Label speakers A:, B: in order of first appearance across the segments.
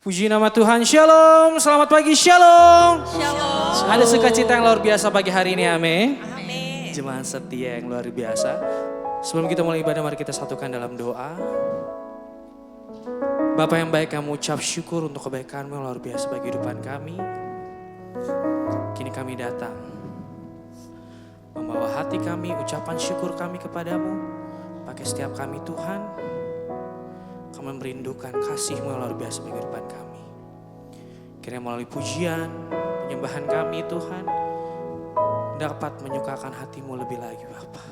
A: Puji nama Tuhan, Shalom, selamat pagi, Shalom.
B: Shalom.
A: Ada sukacita yang luar biasa pagi hari ini, amin.
B: Amin.
A: Jemaat setia yang luar biasa. Sebelum kita mulai ibadah, mari kita satukan dalam doa. Bapa yang baik, kami ucap syukur untuk kebaikan-Mu yang luar biasa bagi kehidupan kami. Kini kami datang, membawa hati kami, ucapan syukur kami kepadamu. Pakai setiap kami Tuhan, kami merindukan kasih-Mu yang luar biasa bagi kehidupan kami. Kiranya melalui pujian, penyembahan kami Tuhan, dapat menyukakan hati-Mu lebih lagi Bapa.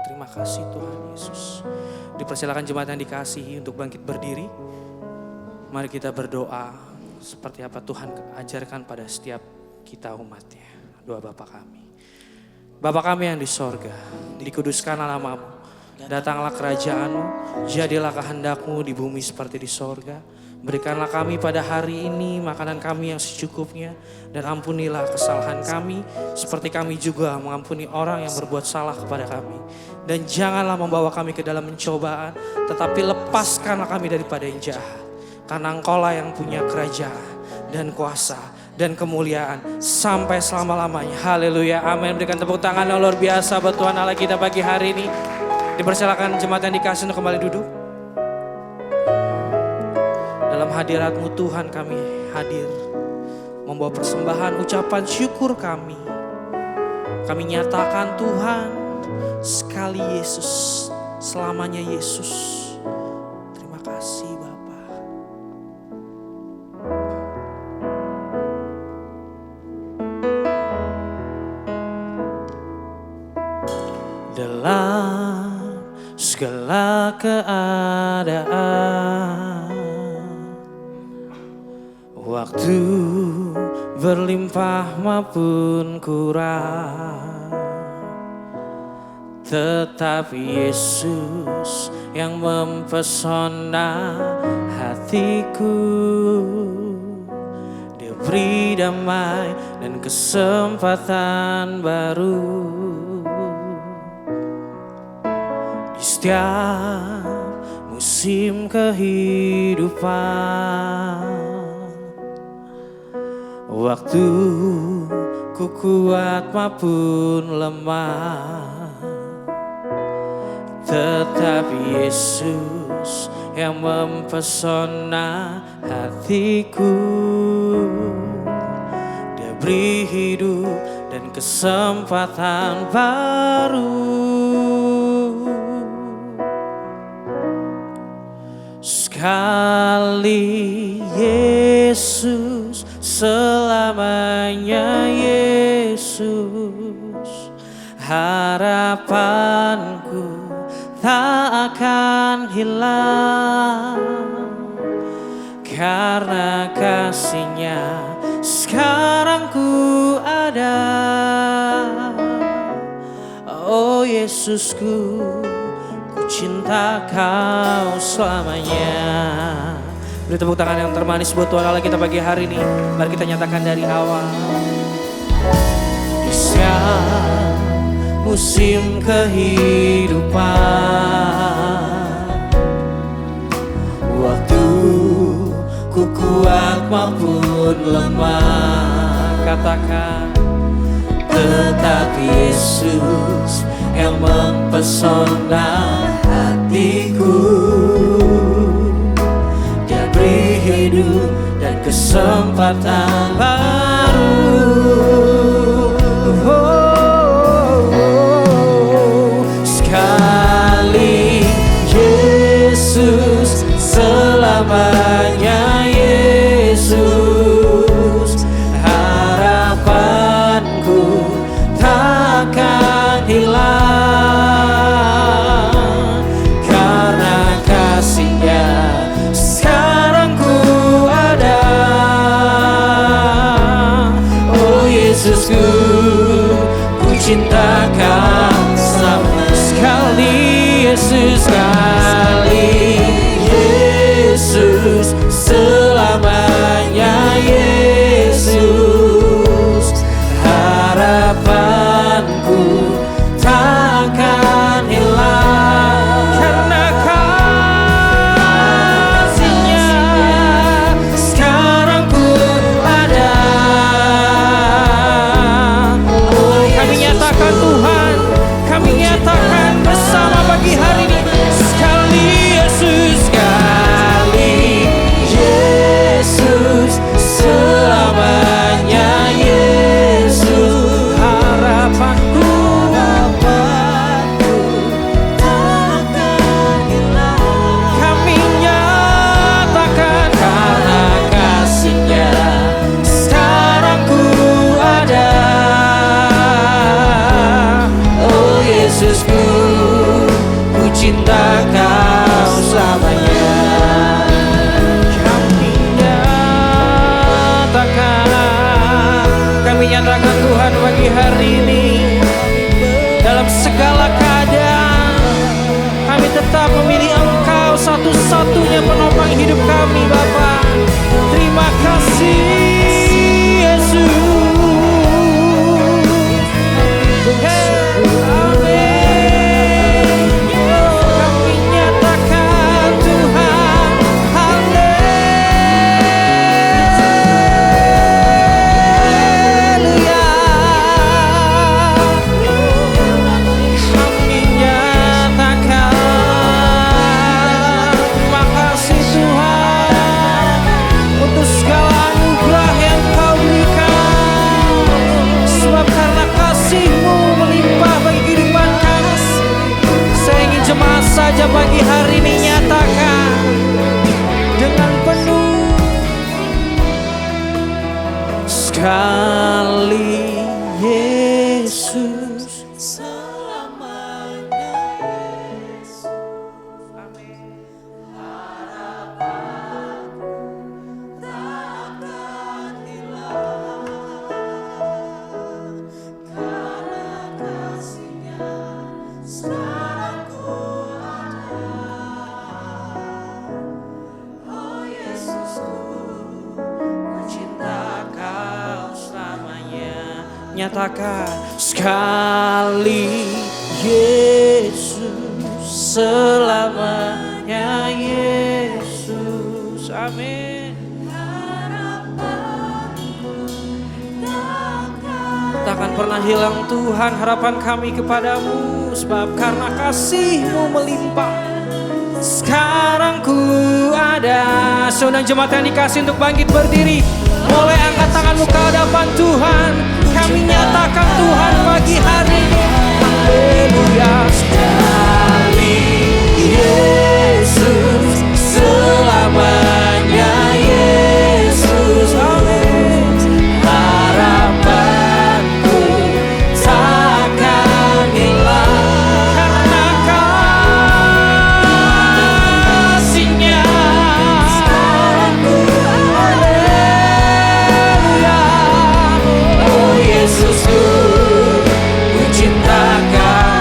A: Terima kasih Tuhan Yesus. Dipersilakan jemaat yang dikasihi untuk bangkit berdiri. Mari kita berdoa seperti apa Tuhan ajarkan pada setiap kita umatnya. Doa Bapa kami. Bapa kami yang di sorga, dikuduskanlah nama-Mu. Datanglah kerajaan-Mu, jadilah kehendak-Mu di bumi seperti di sorga. Berikanlah kami pada hari ini makanan kami yang secukupnya. Dan ampunilah kesalahan kami, seperti kami juga mengampuni orang yang berbuat salah kepada kami. Dan janganlah membawa kami ke dalam pencobaan, tetapi lepaskanlah kami daripada yang jahat. Karena Engkau-lah yang punya kerajaan dan kuasa dan kemuliaan sampai selama-lamanya. Haleluya, amin. Berikan tepuk tangan yang luar biasa buat Tuhan Allah kita pagi hari ini. Dipersilakan jemaat yang dikasih untuk kembali duduk. Dalam hadirat-Mu Tuhan kami hadir, membawa persembahan ucapan syukur kami. Kami nyatakan Tuhan, sekali Yesus, selamanya Yesus. Terima kasih Bapa. Dalam segala keadaan, waktu berlimpah maupun kurang, tetapi Yesus yang mempesona hatiku. Dia beri damai dan kesempatan baru. Di setiap musim kehidupan, waktu ku kuat maupun lemah, tetapi Yesus yang mempesona hatiku. Dia beri hidup dan kesempatan baru. Sekali Yesus, selamanya Yesus. Harapanku tak akan hilang, karena kasih-Nya sekarang ku ada. Oh Yesusku, cinta Kau selamanya. Beri tepuk tangan yang termanis buat Tuhan Allah kita pagi hari ini. Mari kita nyatakan dari awal. Di setiap musim kehidupan, waktu ku kuat maupun lemah, katakan, tetapi Yesus yang mempesona hatiku. Dia beri hidup dan kesempatan baru. Sekali Yesus, selamanya Yesus. Harapanku takkan hilang, karena kasih-Nya sekarang ku ada. Oh Yesusku, ku cinta Kau sama. Sekali Yesus, sekali Yesus, selamanya Yesus. Harapanku takkan hilang, karena kasih-Nya hari ini. Dalam segala keadaan, kami tetap memilih Engkau satu-satunya penopang hidup kami, Bapa. Terima kasih, Yesus. Saja pagi hari ini nyatakan dengan penuh sekali Yesus selamanya. Amin. Harapanku takkan hilang karena kasih-Nya sekarang ku nyatakan sekali Yesus selamanya Yesus. Amin. Takkan pernah hilang Tuhan harapan kami kepadamu, sebab karena kasih-Mu melimpah sekarang ku ada. Saudara jemaat yang dikasih untuk bangkit berdiri, boleh angkat tanganmu ke hadapan Tuhan. Kami nyatakan Tuhan pagi hari ini, haleluya. Sekali Yesus selamanya Yesus. Amin. Harapanku takkan hilang karena kasih-Nya sekarang ku haleluya. Oh Yesusku, ku cintakan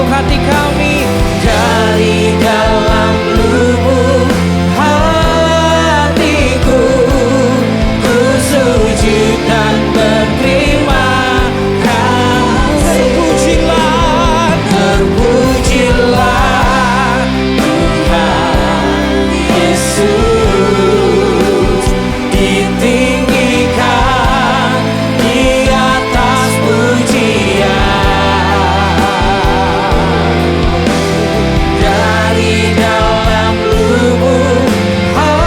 A: lubuk hati kami, dari dalam lubuk hatiku, ku sujud dan berterima kasih. Terpujilah, terpujilah Tuhan Yesus, ditinggikan di atas pujian. Dari dalam lubuk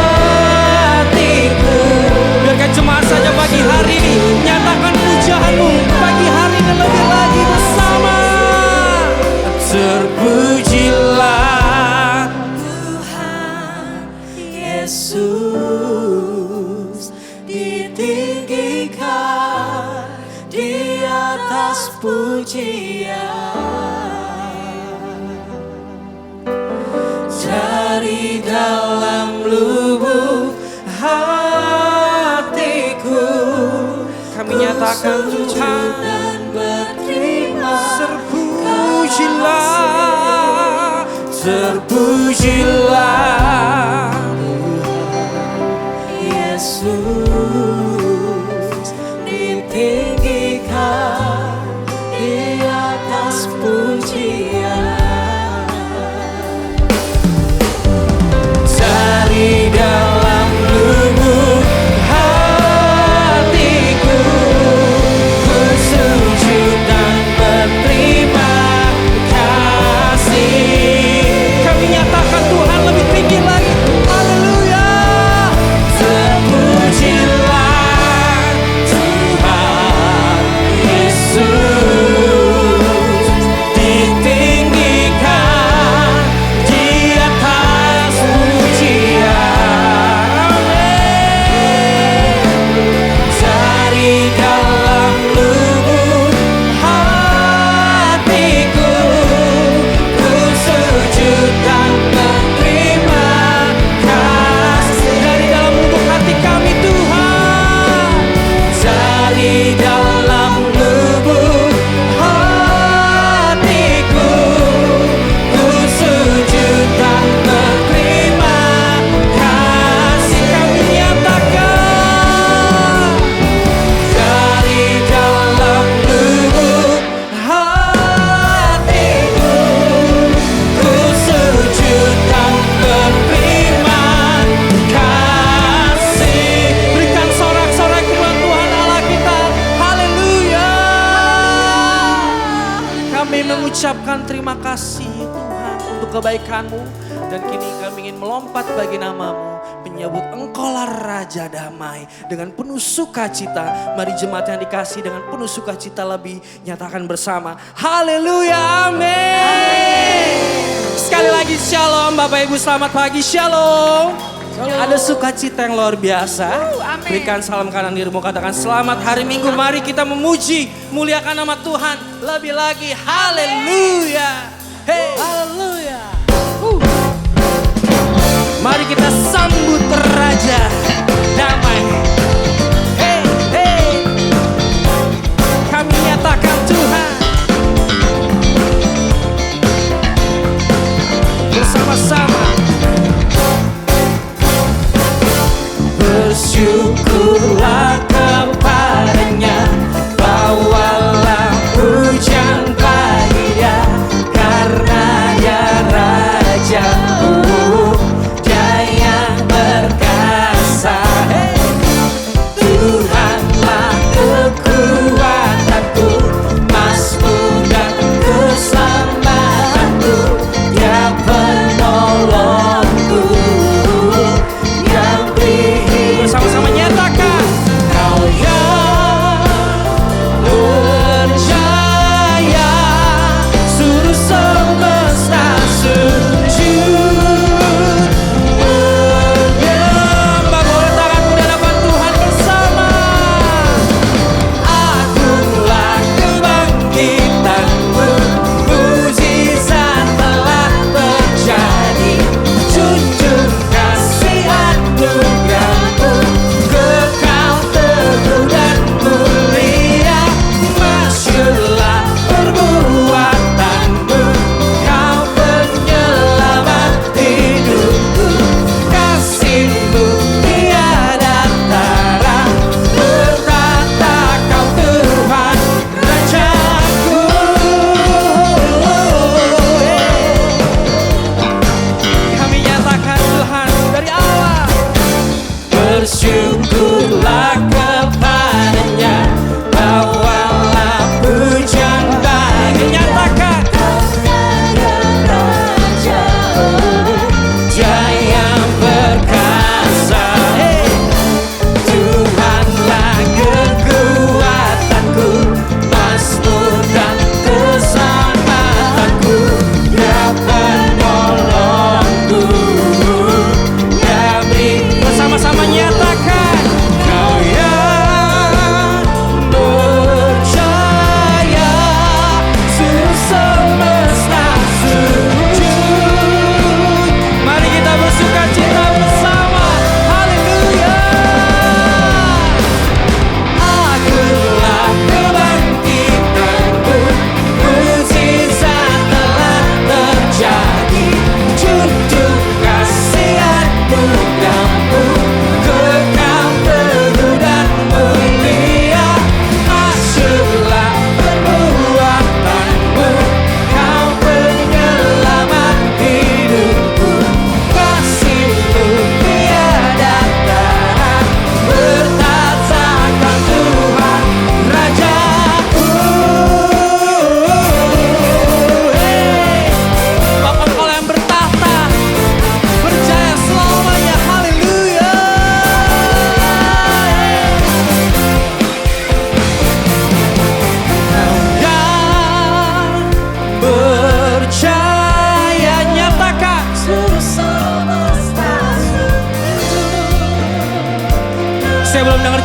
A: hatiku, biarkan jemaat saja pagi hari ini nyatakan pujianmu pagi hari ini lebih lagi bersama. Terpujilah Tuhan Yesus, ditinggikan di atas pujian. Dari dalam lubuk hatiku, kami nyatakan Tuhan dan berterima. Terpujilah, terpujilah Yesus, ditinggikan di atas pujian. Dari dalam lubuk hatiku, ku sujud dan berterima kasih. Kami nyatakan Tuhan lebih tinggi lagi. Haleluya. Terpujilah Tuhan Yesus, ditinggikan di atas pujian. Dari dalam lubuk hatiku, ku sujud dan berterima kasih. Dari dalam lubuk hati kami Tuhan, dari dalam lubuk hatiku, ku sujud dan berterima kasih. Kami nyatakan dari dalam lubuk hatiku, ku sujud dan berterima kasih. Berikan sorak-sorai kepada Tuhan Allah kita. Haleluya. Kami mengucapkan terima kasih Tuhan untuk kebaikan-Mu, dan kini kami ingin melompat bagi nama-Mu, menyebut Engkaulah Raja Damai dengan penuh sukacita. Mari jemaat yang dikasih dengan penuh sukacita lebih nyatakan bersama. Haleluya, amin. Sekali lagi shalom Bapak Ibu, selamat pagi, shalom. Ada sukacita yang luar biasa. Berikan salam kanan dirimu, katakan selamat hari Minggu. Mari kita memuji, muliakan nama Tuhan lebih lagi. Haleluya. Hey. Haleluya. Mari kita sambut Raja Damai. Hey, hey. Kami nyatakan Tuhan bersama-sama. Bersyukurlah kepadanya, bawalah pujian bagi Dia, karena Dia Raja, Dia yang berkasa.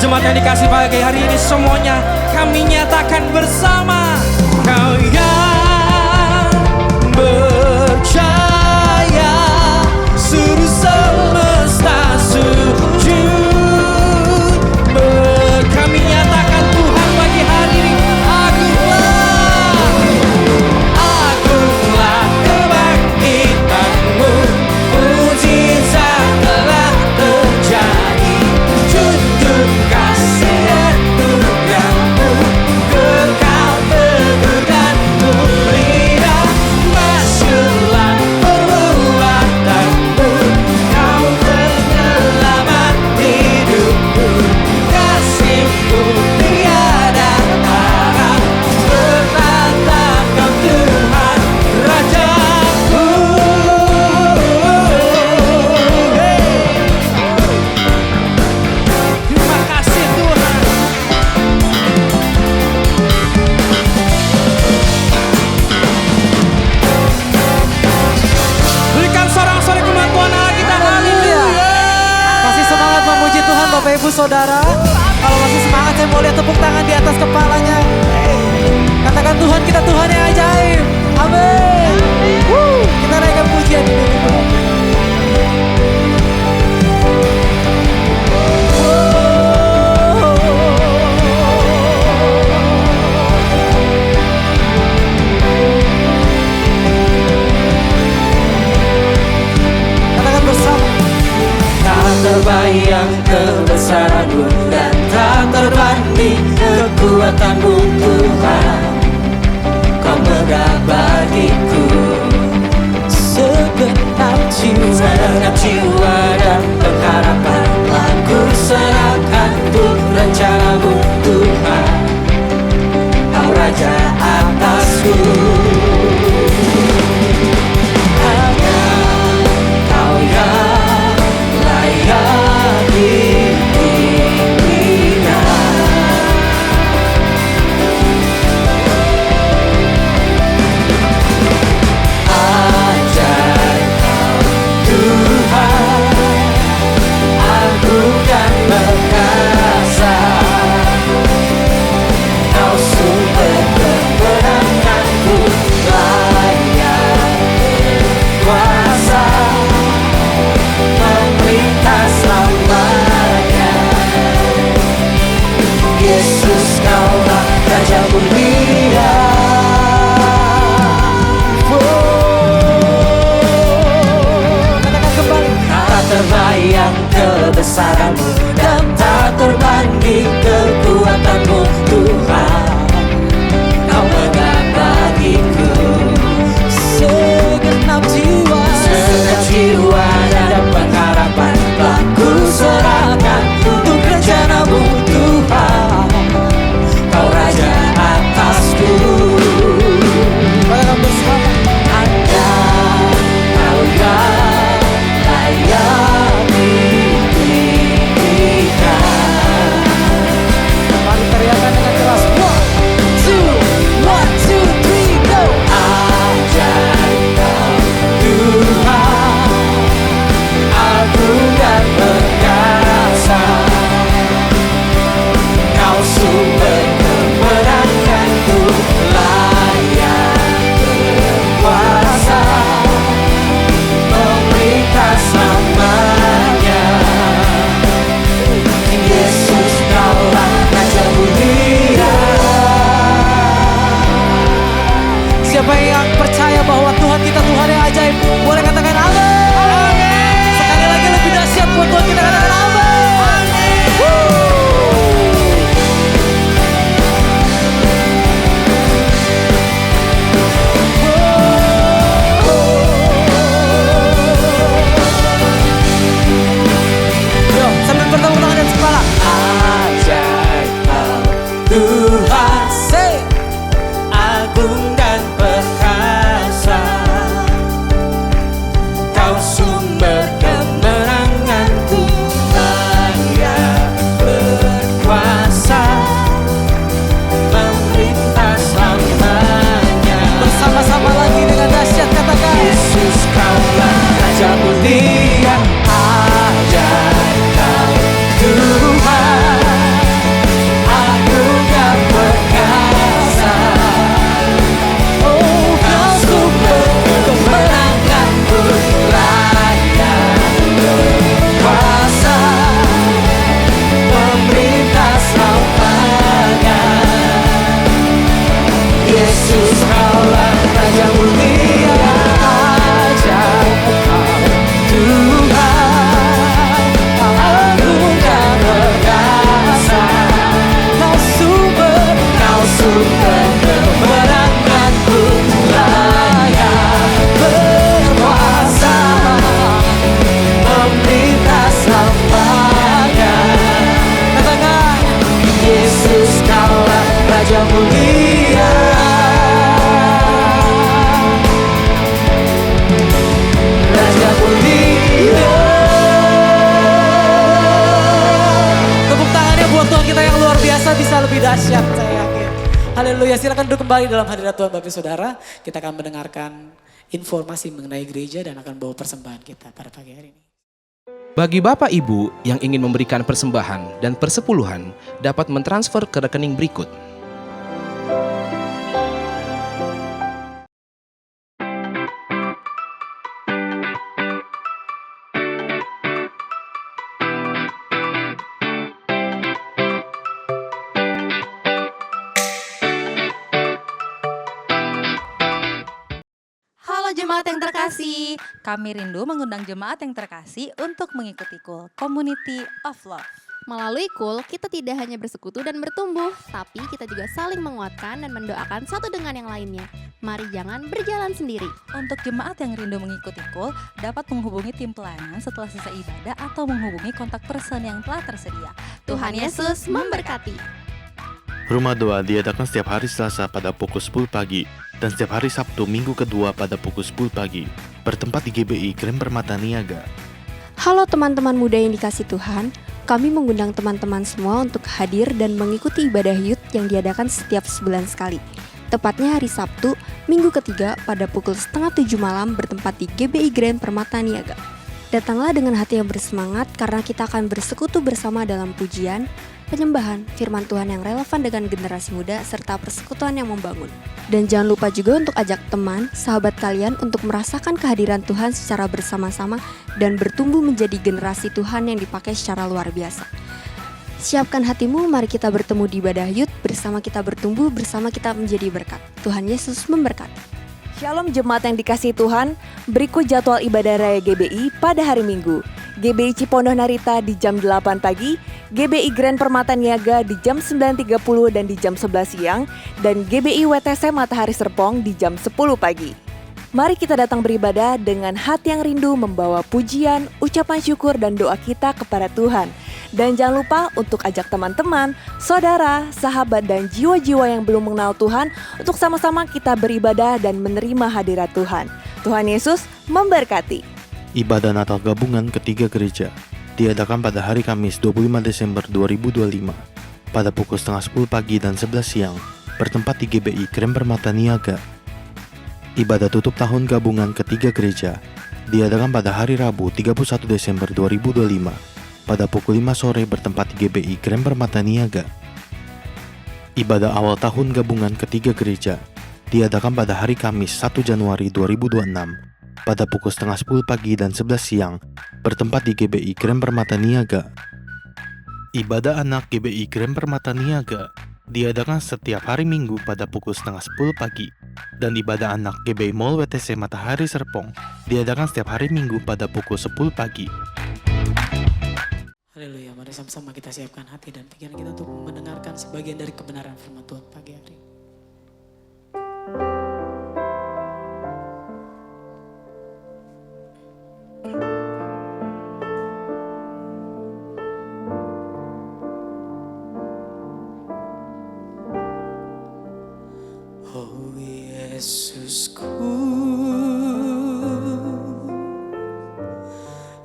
A: Jemaat yang dikasih pagi hari ini semuanya kami nyatakan bersama. Kau yang percaya seluruh semesta sujud. Kami nyatakan Tuhan pagi hari ini agunglah kebangkitanmu, mujizat telah terjadi. Junjung kasih anugerahmu, kekal teguh dan mulia. Masyurlah perbuatanmu, kau penyelamat hidupku. Kasihmu tiada tara, bertata kau Tuhan Rajaku. Terima kasih Tuhan. Berikan sorak-sorai kemuliaan Tuhan Allah kita. Haleluya.
B: Masih semangat memuji Tuhan Bapak Ibu Saudara. Kalau masih semangat saya mau lihat tepuk tangan di atas kepalanya. Katakan Tuhan kita Tuhan yang ajaib. Amin. Kita naikkan pujian ini Tuhan. Katakan bersama.
A: Tak terbayang kebesaranmu dan tak terbanding kekuatanmu Tuhan. Kau megah bagiku segenap jiwa dan pengharapan. Aku serahkan untuk rencanamu Tuhan, Kau Raja atasku. Hanya Kau yang layak dipimpinan. Ajar Kau Tuhan, agung dan perkasa.
B: luar biasa bisa lebih dahsyat, saya yakin. Haleluya, silakan duduk kembali dalam hadirat Tuhan Bapak Saudara. Kita akan mendengarkan informasi mengenai gereja dan akan bawa persembahan kita pada pagi hari ini.
C: Bagi Bapak Ibu yang ingin memberikan persembahan dan persepuluhan dapat mentransfer ke rekening berikut.
D: Halo jemaat yang terkasih, kami rindu mengundang jemaat yang terkasih untuk mengikuti KUL, Community of Love.
E: Melalui KUL, kita tidak hanya bersekutu dan bertumbuh, tapi kita juga saling menguatkan dan mendoakan satu dengan yang lainnya. Mari jangan berjalan sendiri.
D: Untuk jemaat yang rindu mengikuti KUL, dapat menghubungi tim pelayanan setelah selesai ibadah atau menghubungi kontak person yang telah tersedia.
E: Tuhan Yesus memberkati.
F: Rumah Doa diadakan setiap hari Selasa pada pukul 10 pagi dan setiap hari Sabtu minggu kedua pada pukul 10 pagi. Bertempat di GBI Grand Permata Niaga.
G: Halo teman-teman muda yang dikasih Tuhan, kami mengundang teman-teman semua untuk hadir dan mengikuti ibadah youth yang diadakan setiap sebulan sekali. Tepatnya hari Sabtu, minggu ketiga pada pukul 6:30 malam bertempat di GBI Grand Permata Niaga. Datanglah dengan hati yang bersemangat karena kita akan bersekutu bersama dalam pujian, penyembahan, firman Tuhan yang relevan dengan generasi muda, serta persekutuan yang membangun. Dan jangan lupa juga untuk ajak teman, sahabat kalian untuk merasakan kehadiran Tuhan secara bersama-sama dan bertumbuh menjadi generasi Tuhan yang dipakai secara luar biasa. Siapkan hatimu, mari kita bertemu di ibadah youth, bersama kita bertumbuh, bersama kita menjadi berkat. Tuhan Yesus memberkati.
H: Shalom jemaat yang dikasihi Tuhan, berikut jadwal ibadah raya GBI pada hari Minggu. GBI Cipondoh Narita di jam 8 pagi, GBI Grand Permata Niaga di jam 9.30 dan di jam 11 siang, dan GBI WTC Matahari Serpong di jam 10 pagi. Mari kita datang beribadah dengan hati yang rindu membawa pujian, ucapan syukur dan doa kita kepada Tuhan. Dan jangan lupa untuk ajak teman-teman, saudara, sahabat dan jiwa-jiwa yang belum mengenal Tuhan untuk sama-sama kita beribadah dan menerima hadirat Tuhan. Tuhan Yesus memberkati.
F: Ibadah Natal Gabungan ketiga gereja diadakan pada hari Kamis 25 Desember 2025 pada pukul 9:30 pagi dan 11 siang bertempat di GBI Grand Permata Niaga. Ibadah tutup tahun gabungan ketiga gereja diadakan pada hari Rabu 31 Desember 2025 pada pukul 5 sore bertempat di GBI Grand Permata Niaga. Ibadah awal tahun gabungan ketiga gereja diadakan pada hari Kamis 1 Januari 2026 pada pukul 9:30 pagi dan 11 siang bertempat di GBI Grand Permata Niaga. Ibadah anak GBI Grand Permata Niaga diadakan setiap hari Minggu pada pukul 9:30 pagi dan ibadah anak GBI Mall WTC Matahari Serpong diadakan setiap hari Minggu pada pukul 10 pagi.
B: Haleluya, mari sama-sama kita siapkan hati dan pikiran kita untuk mendengarkan sebagian dari kebenaran firman Tuhan pagi hari. Oh Yesusku,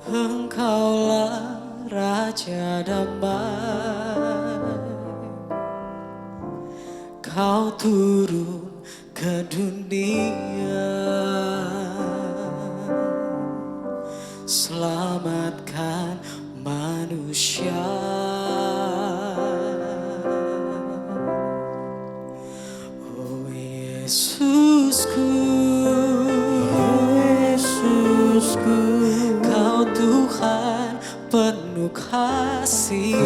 B: Engkaulah Raja damai, Kau turun ke dunia, selamatkan manusia. Oh Yesusku, Yesusku, Kau Tuhan penuh kasih,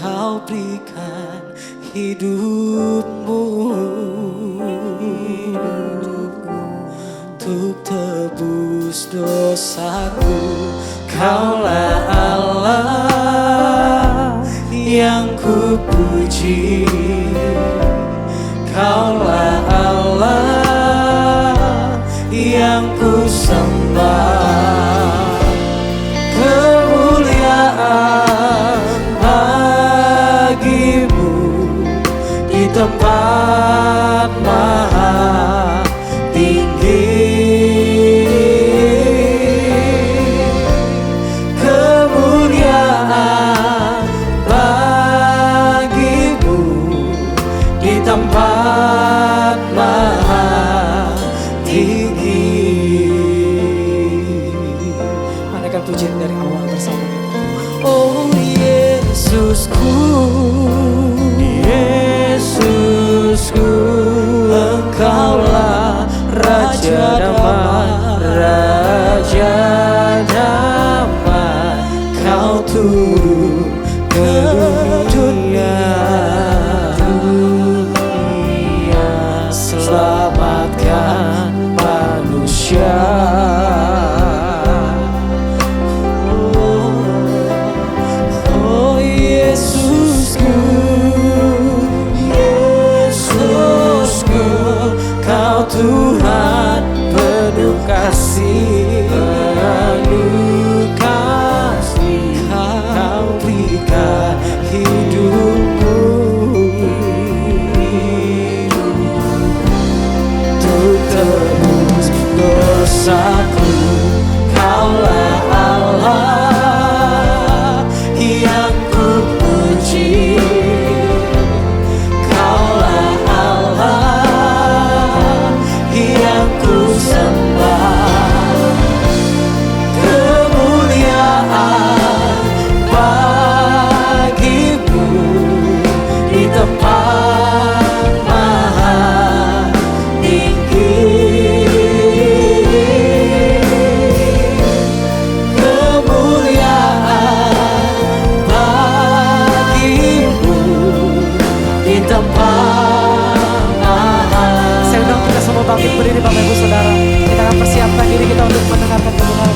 B: Kau berikan hidupmu untuk tebus dosaku. Kaulah Allah yang ku puji, Kaulah Allah yang ku sembah. Kemuliaan bagimu di tempat maha tinggi. Kemuliaan
A: Yesusku, Yesusku, Engkaulah Raja damai, Raja damai. Kau turun ke dunia, selamatkan manusia. Oh Yesusku, Yesusku, Kau Tuhan penuh kasih, penuh kasih. Kau berikan hidupmu untuk tebus dosaku. Kaulah Allah yang ku puji, Kaulah Allah yang ku sembah. Kemuliaan bagimu di tempat maha tinggi. Kemuliaan bagimu di tempat maha.
B: Saya undang kita semua bangkit berdiri Bapak Ibu Saudara. Kita akan persiapkan diri kita untuk mendengarkan kebenaran Tuhan.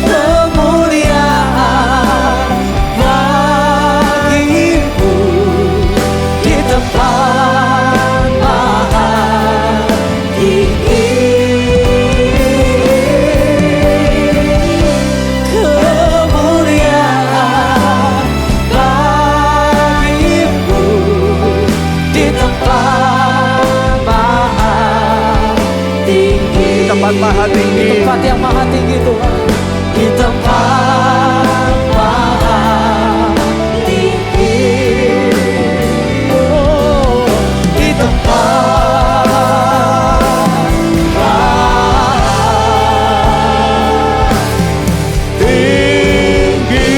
A: Kemuliaan bagimu di tempat maha tinggi. Kemuliaan bagimu di tempat maha tinggi.
I: Di tempat maha tinggi.
B: Di tempat yang maha tinggi Tuhan.
A: Di tempat maha tinggi. Oh, di tempat maha tinggi.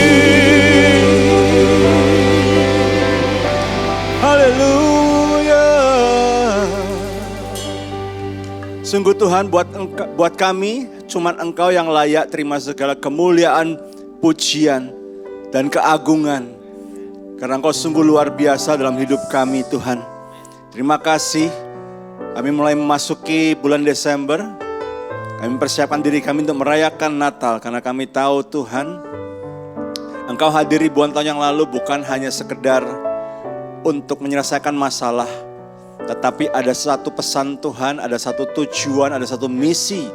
I: Haleluya. Sungguh Tuhan, buat kami cuman Engkau yang layak terima segala kemuliaan, pujian, dan keagungan. Karena Engkau sungguh luar biasa dalam hidup kami Tuhan. Terima kasih. Kami mulai memasuki bulan Desember. Kami mempersiapkan diri kami untuk merayakan Natal. Karena kami tahu Tuhan, Engkau hadir ribuan tahun yang lalu bukan hanya sekedar untuk menyelesaikan masalah. Tetapi ada satu pesan Tuhan, ada satu tujuan, ada satu misi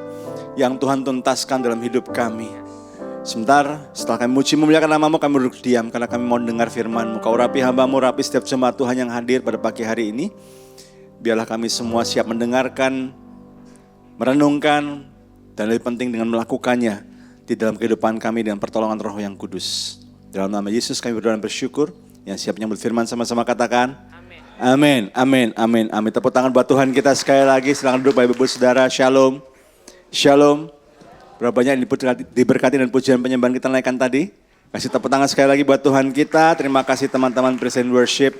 I: yang Tuhan tuntaskan dalam hidup kami. Sebentar, setelah kami muji memuliakan nama-Mu, kami duduk diam karena kami mau dengar firman-Mu. Kau urapi hamba-Mu, urapi setiap jemaat Tuhan yang hadir pada pagi hari ini. Biarlah kami semua siap mendengarkan, merenungkan, dan lebih penting dengan melakukannya di dalam kehidupan kami dengan pertolongan Roh yang Kudus. Dalam nama Yesus kami berdoa dan bersyukur. Yang siap menyambut firman sama-sama katakan. Amin, amin, amin, amin. Tepuk tangan buat Tuhan kita sekali lagi. Silakan duduk Bapak Ibu Saudara. Shalom. Shalom. Berapa banyak yang diberkati dan pujian penyembahan kita naikkan tadi. Kasih tepuk tangan sekali lagi buat Tuhan kita. Terima kasih teman-teman Present Worship.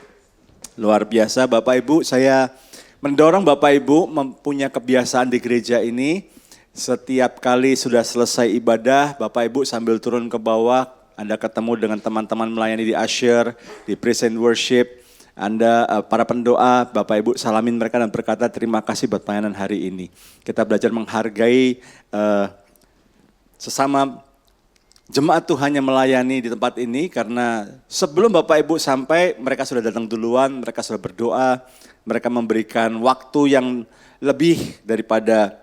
I: Luar biasa Bapak Ibu. Saya mendorong Bapak Ibu mempunyai kebiasaan di gereja ini. Setiap kali sudah selesai ibadah, Bapak Ibu sambil turun ke bawah, Anda ketemu dengan teman-teman melayani di Usher, di Present Worship. Anda para pendoa, Bapak Ibu salamin mereka dan berkata terima kasih buat pelayanan hari ini. Kita belajar menghargai sesama jemaat Tuhan yang melayani di tempat ini karena sebelum Bapak Ibu sampai mereka sudah datang duluan, mereka sudah berdoa, mereka memberikan waktu yang lebih daripada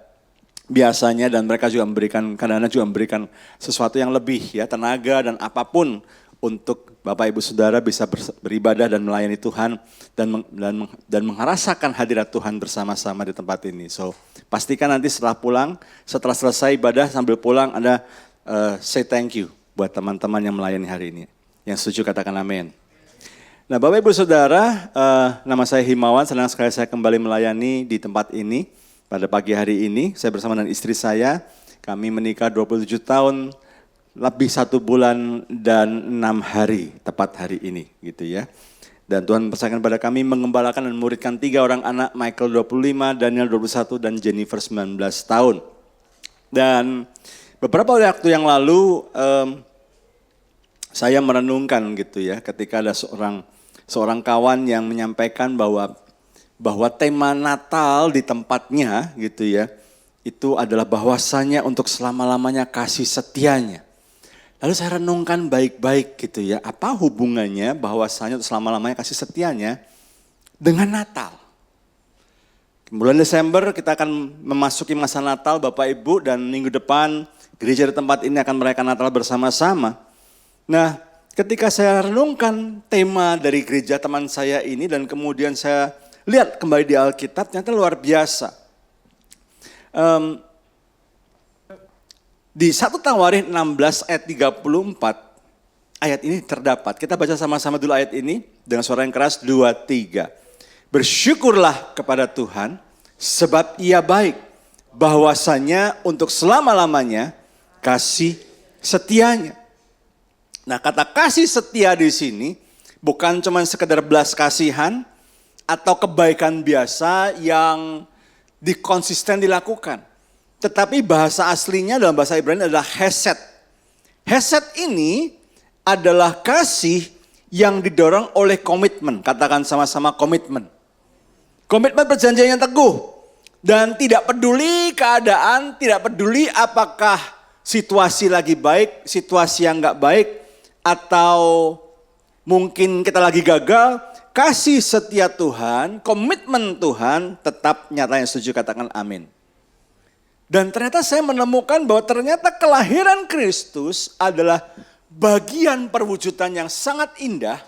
I: biasanya dan mereka juga memberikan, kadang-kadang juga memberikan sesuatu yang lebih ya, tenaga dan apapun untuk Bapak Ibu Saudara bisa beribadah dan melayani Tuhan dan merasakan hadirat Tuhan bersama-sama di tempat ini. So pastikan nanti setelah selesai ibadah sambil pulang Anda say thank you buat teman-teman yang melayani hari ini. Yang setuju katakan amin. Nah Bapak Ibu Saudara, nama saya Himawan, senang sekali saya kembali melayani di tempat ini pada pagi hari ini. Saya bersama dengan istri saya Kami menikah 27 tahun, lebih 1 bulan dan 6 hari, tepat hari ini gitu ya. Dan Tuhan mempersanakan pada kami mengembalakan dan memuridkan 3 orang anak, Michael 25, Daniel 21, dan Jennifer 19 tahun. Dan beberapa waktu yang lalu saya merenungkan gitu ya, ketika ada seorang kawan yang menyampaikan bahwa tema Natal di tempatnya gitu ya, itu adalah bahwasanya untuk selama-lamanya kasih setianya. Lalu saya renungkan baik-baik gitu ya, apa hubungannya bahwasanya untuk selama-lamanya kasih setianya dengan Natal. Bulan Desember kita akan memasuki masa Natal Bapak Ibu, dan minggu depan gereja di tempat ini akan merayakan Natal bersama-sama. Nah, ketika saya renungkan tema dari gereja teman saya ini dan kemudian saya lihat kembali di Alkitab, ternyata luar biasa. Di 1 Tawarikh 16 ayat 34, ayat ini terdapat. Kita baca sama-sama dulu ayat ini dengan suara yang keras, 2, 3. Bersyukurlah kepada Tuhan sebab Ia baik, bahwasanya untuk selama-lamanya kasih setianya. Nah, kata kasih setia di sini bukan cuma sekedar belas kasihan atau kebaikan biasa yang dikonsisten dilakukan. Tetapi bahasa aslinya dalam bahasa Ibrani adalah hesed. Hesed ini adalah kasih yang didorong oleh komitmen. Katakan sama-sama komitmen. Komitmen perjanjian yang teguh. Dan tidak peduli keadaan, tidak peduli apakah situasi lagi baik, situasi yang gak baik, atau mungkin kita lagi gagal, kasih setia Tuhan, komitmen Tuhan tetap nyata. Yang setuju katakan amin. Dan ternyata saya menemukan bahwa ternyata kelahiran Kristus adalah bagian perwujudan yang sangat indah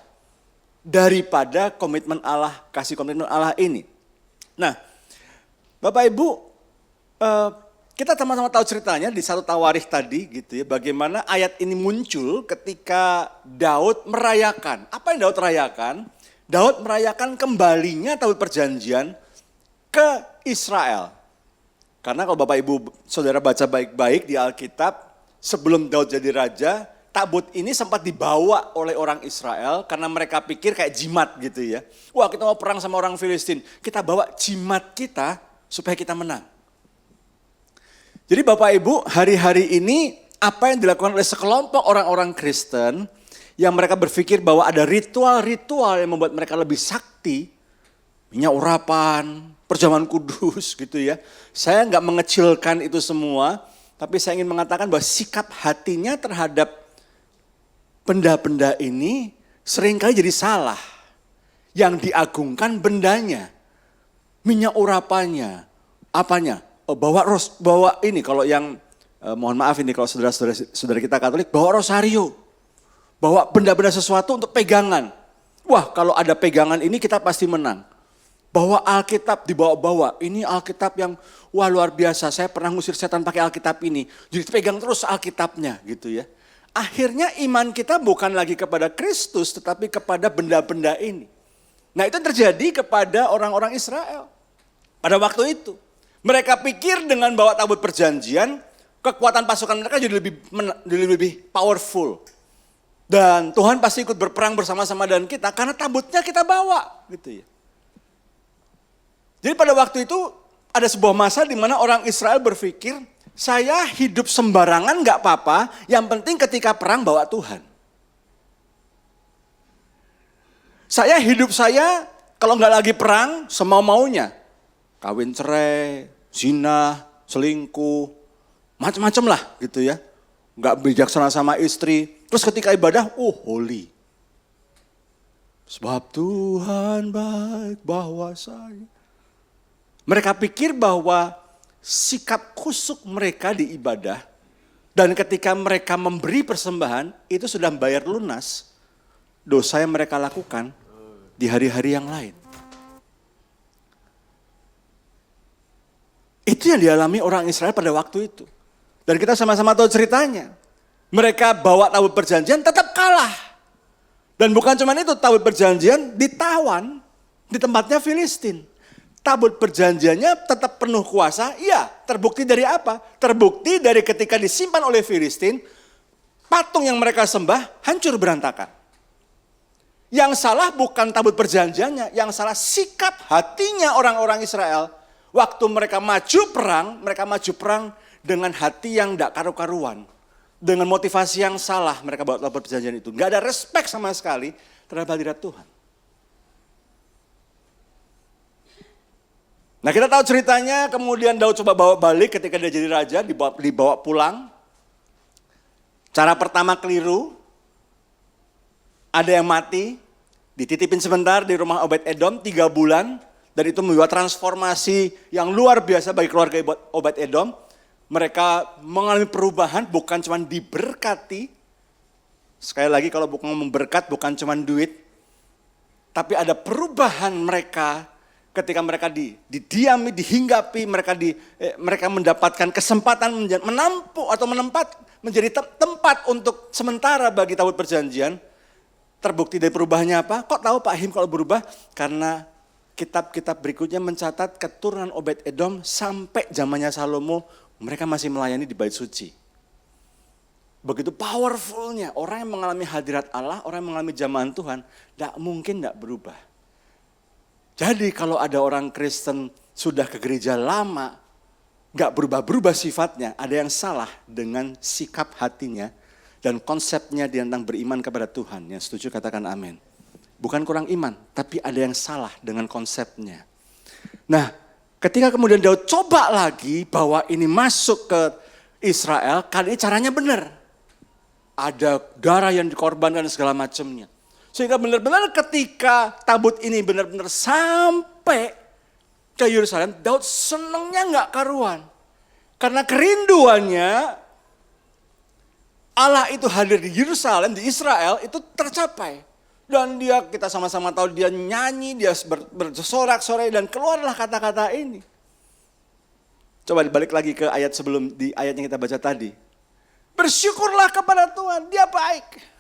I: daripada komitmen Allah, kasih komitmen Allah ini. Nah, Bapak Ibu, kita sama-sama tahu ceritanya di 1 Tawarikh tadi gitu ya, bagaimana ayat ini muncul ketika Daud merayakan. Apa yang Daud rayakan? Daud merayakan kembalinya Tabut Perjanjian ke Israel. Karena kalau Bapak Ibu Saudara baca baik-baik di Alkitab, sebelum Daud jadi raja, tabut ini sempat dibawa oleh orang Israel karena mereka pikir kayak jimat gitu ya. Wah, kita mau perang sama orang Filistin, kita bawa jimat kita supaya kita menang. Jadi Bapak Ibu, hari-hari ini apa yang dilakukan oleh sekelompok orang-orang Kristen yang mereka berpikir bahwa ada ritual-ritual yang membuat mereka lebih sakti, minyak urapan, perjamuan kudus gitu ya. Saya nggak mengecilkan itu semua, tapi saya ingin mengatakan bahwa sikap hatinya terhadap benda-benda ini seringkali jadi salah. Yang diagungkan bendanya, minyak urapannya, apanya? Bawa ini kalau yang, mohon maaf ini kalau saudara kita Katolik, bawa rosario. Bawa benda-benda sesuatu untuk pegangan. Wah, kalau ada pegangan ini kita pasti menang. Bawa Alkitab dibawa-bawa. Ini Alkitab yang wah luar biasa. Saya pernah ngusir setan pakai Alkitab ini. Jadi pegang terus Alkitabnya gitu ya. Akhirnya iman kita bukan lagi kepada Kristus tetapi kepada benda-benda ini. Nah, itu terjadi kepada orang-orang Israel. Pada waktu itu. Mereka pikir dengan bawa tabut perjanjian, kekuatan pasukan mereka jadi lebih powerful. Dan Tuhan pasti ikut berperang bersama-sama dengan kita karena tabutnya kita bawa gitu ya. Jadi pada waktu itu ada sebuah masa di mana orang Israel berpikir, saya hidup sembarangan gak apa-apa, yang penting ketika perang bawa Tuhan. Saya hidup saya kalau gak lagi perang semau-maunya. Kawin cerai, zina, selingkuh, macam-macam lah gitu ya. Gak bijaksana sama istri, terus ketika ibadah, holy. Sebab Tuhan baik bahwa saya. Mereka pikir bahwa sikap kusuk mereka di ibadah dan ketika mereka memberi persembahan itu sudah membayar lunas dosa yang mereka lakukan di hari-hari yang lain. Itu yang dialami orang Israel pada waktu itu. Dan kita sama-sama tahu ceritanya. Mereka bawa tabut perjanjian tetap kalah. Dan bukan cuma itu, tabut perjanjian ditawan di tempatnya Filistin. tabut perjanjiannya tetap penuh kuasa? Iya, terbukti dari apa? Terbukti dari ketika disimpan oleh Filistin, patung yang mereka sembah hancur berantakan. Yang salah bukan tabut perjanjiannya, yang salah sikap hatinya orang-orang Israel. Waktu mereka maju perang dengan hati yang tidak karu-karuan. Dengan motivasi yang salah mereka bawa tabut perjanjian itu. Gak ada respect sama sekali terhadap hadirat Tuhan. Nah kita tahu ceritanya, kemudian Daud coba bawa balik ketika dia jadi raja, dibawa pulang. Cara pertama keliru, ada yang mati, dititipin sebentar di rumah Obed-Edom 3 bulan, dan itu membuat transformasi yang luar biasa bagi keluarga Obed-Edom. Mereka mengalami perubahan, bukan cuma diberkati. Sekali lagi kalau bukan memberkat, bukan cuma duit, tapi ada perubahan mereka. Ketika mereka didiami, dihinggapi, mereka mendapatkan kesempatan menampung atau menjadi tempat untuk sementara bagi tabut perjanjian. Terbukti dari perubahannya apa? Kok tahu Pak Him kalau berubah? Karena kitab-kitab berikutnya mencatat keturunan Obed-Edom sampai zamannya Salomo, mereka masih melayani di bait suci. Begitu powerfulnya orang yang mengalami hadirat Allah, orang yang mengalami jamahan Tuhan, tidak mungkin tidak berubah. Jadi kalau ada orang Kristen sudah ke gereja lama, gak berubah-berubah sifatnya, ada yang salah dengan sikap hatinya dan konsepnya tentang beriman kepada Tuhan. Yang setuju katakan amin. Bukan kurang iman, tapi ada yang salah dengan konsepnya. Nah, ketika kemudian Daud coba lagi bahwa ini masuk ke Israel, kali ini caranya benar. Ada darah yang dikorbankan dan segala macamnya. Sehingga benar-benar ketika tabut ini benar-benar sampai ke Yerusalem, Daud senangnya gak karuan. Karena kerinduannya Allah itu hadir di Yerusalem, di Israel itu tercapai. Dan kita sama-sama tahu dia nyanyi, dia bersorak-sorai dan keluarlah kata-kata ini. Coba dibalik lagi ke ayat sebelum di ayat yang kita baca tadi. Bersyukurlah kepada Tuhan, dia baik.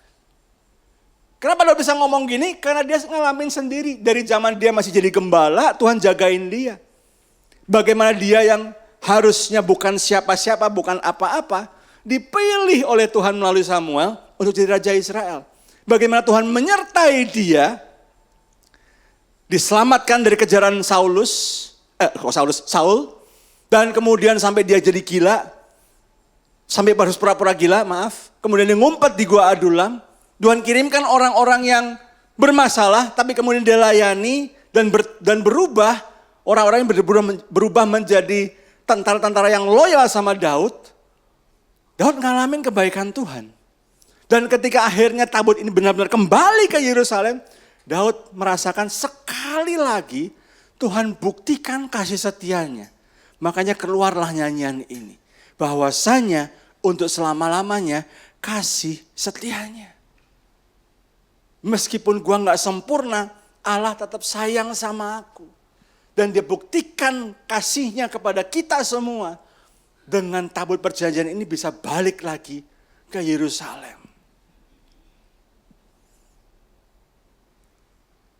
I: Kenapa Daud bisa ngomong gini? Karena dia ngalamin sendiri. Dari zaman dia masih jadi gembala, Tuhan jagain dia. Bagaimana dia yang harusnya bukan siapa-siapa, bukan apa-apa, dipilih oleh Tuhan melalui Samuel untuk jadi Raja Israel. Bagaimana Tuhan menyertai dia, diselamatkan dari kejaran Saul, dan kemudian sampai dia jadi gila, sampai harus pura-pura gila, kemudian dia ngumpet di Gua Adulam. Tuhan kirimkan orang-orang yang bermasalah, tapi kemudian dia layani dan berubah. Orang-orang yang berubah menjadi tentara-tentara yang loyal sama Daud. Daud ngalamin kebaikan Tuhan. Dan ketika akhirnya tabut ini benar-benar kembali ke Yerusalem, Daud merasakan sekali lagi Tuhan buktikan kasih setianya. Makanya keluarlah nyanyian ini. Bahwasanya untuk selama-lamanya kasih setianya. Meskipun gua gak sempurna, Allah tetap sayang sama aku. Dan dia buktikan kasihnya kepada kita semua. Dengan tabut perjanjian ini bisa balik lagi ke Yerusalem.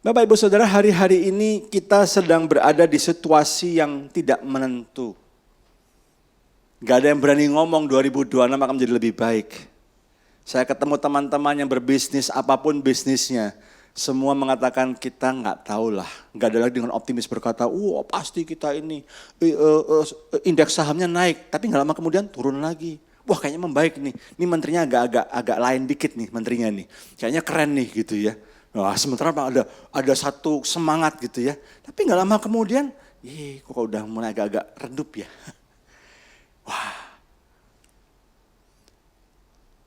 I: Bapak Ibu Saudara, hari-hari ini kita sedang berada di situasi yang tidak menentu. Gak ada yang berani ngomong 2026 akan menjadi lebih baik. Saya ketemu teman-teman yang berbisnis, apapun bisnisnya. Semua mengatakan kita nggak tahu lah. Nggak ada lagi dengan optimis berkata, pasti kita ini indeks sahamnya naik. Tapi nggak lama kemudian turun lagi. Wah kayaknya membaik nih. Ini menterinya agak lain dikit nih menterinya nih. Kayaknya keren nih gitu ya. Nah, sementara ada satu semangat gitu ya. Tapi nggak lama kemudian, kok udah mulai agak-agak redup ya. Wah.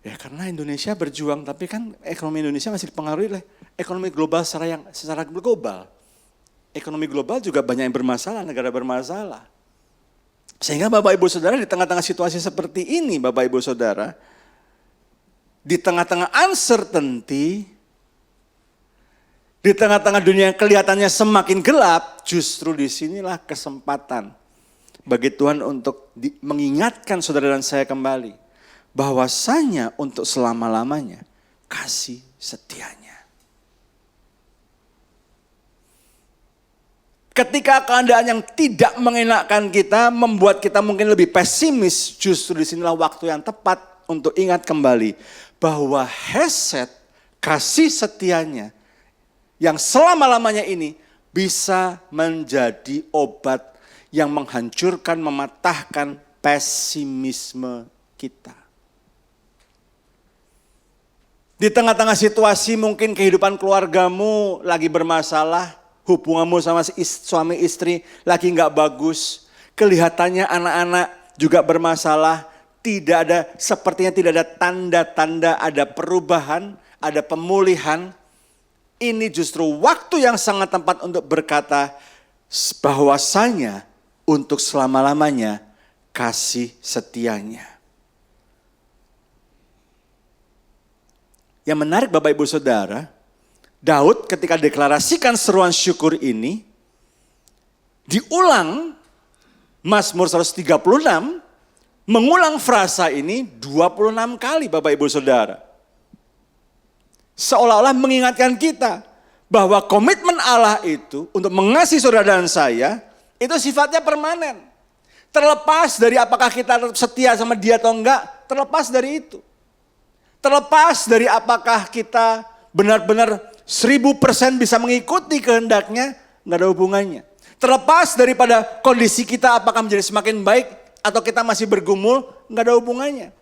I: Ya karena Indonesia berjuang, tapi kan ekonomi Indonesia masih dipengaruhi oleh ekonomi global secara global. Ekonomi global juga banyak yang bermasalah, negara bermasalah. Sehingga Bapak Ibu Saudara di tengah-tengah situasi seperti ini, Bapak Ibu Saudara, di tengah-tengah uncertainty, di tengah-tengah dunia yang kelihatannya semakin gelap, justru disinilah kesempatan bagi Tuhan untuk mengingatkan saudara dan saya kembali. Bahwasanya untuk selama-lamanya kasih setianya. Ketika keadaan yang tidak mengenakkan kita, membuat kita mungkin lebih pesimis, justru disinilah waktu yang tepat untuk ingat kembali bahwa hesed, kasih setianya, yang selama-lamanya ini bisa menjadi obat yang menghancurkan, mematahkan pesimisme kita. Di tengah-tengah situasi mungkin kehidupan keluargamu lagi bermasalah, hubunganmu sama suami istri lagi nggak bagus, kelihatannya anak-anak juga bermasalah, sepertinya tidak ada tanda-tanda ada perubahan, ada pemulihan. Ini justru waktu yang sangat tepat untuk berkata bahwasanya untuk selama-lamanya kasih setianya. Yang menarik Bapak Ibu Saudara, Daud ketika deklarasikan seruan syukur ini, diulang Mazmur 136, mengulang frasa ini 26 kali Bapak Ibu Saudara. Seolah-olah mengingatkan kita bahwa komitmen Allah itu untuk mengasihi saudara dan saya, itu sifatnya permanen. Terlepas dari apakah kita tetap setia sama dia atau enggak, terlepas dari itu. Terlepas dari apakah kita benar-benar 1000% bisa mengikuti kehendaknya, nggak ada hubungannya. Terlepas daripada kondisi kita apakah menjadi semakin baik atau kita masih bergumul, nggak ada hubungannya.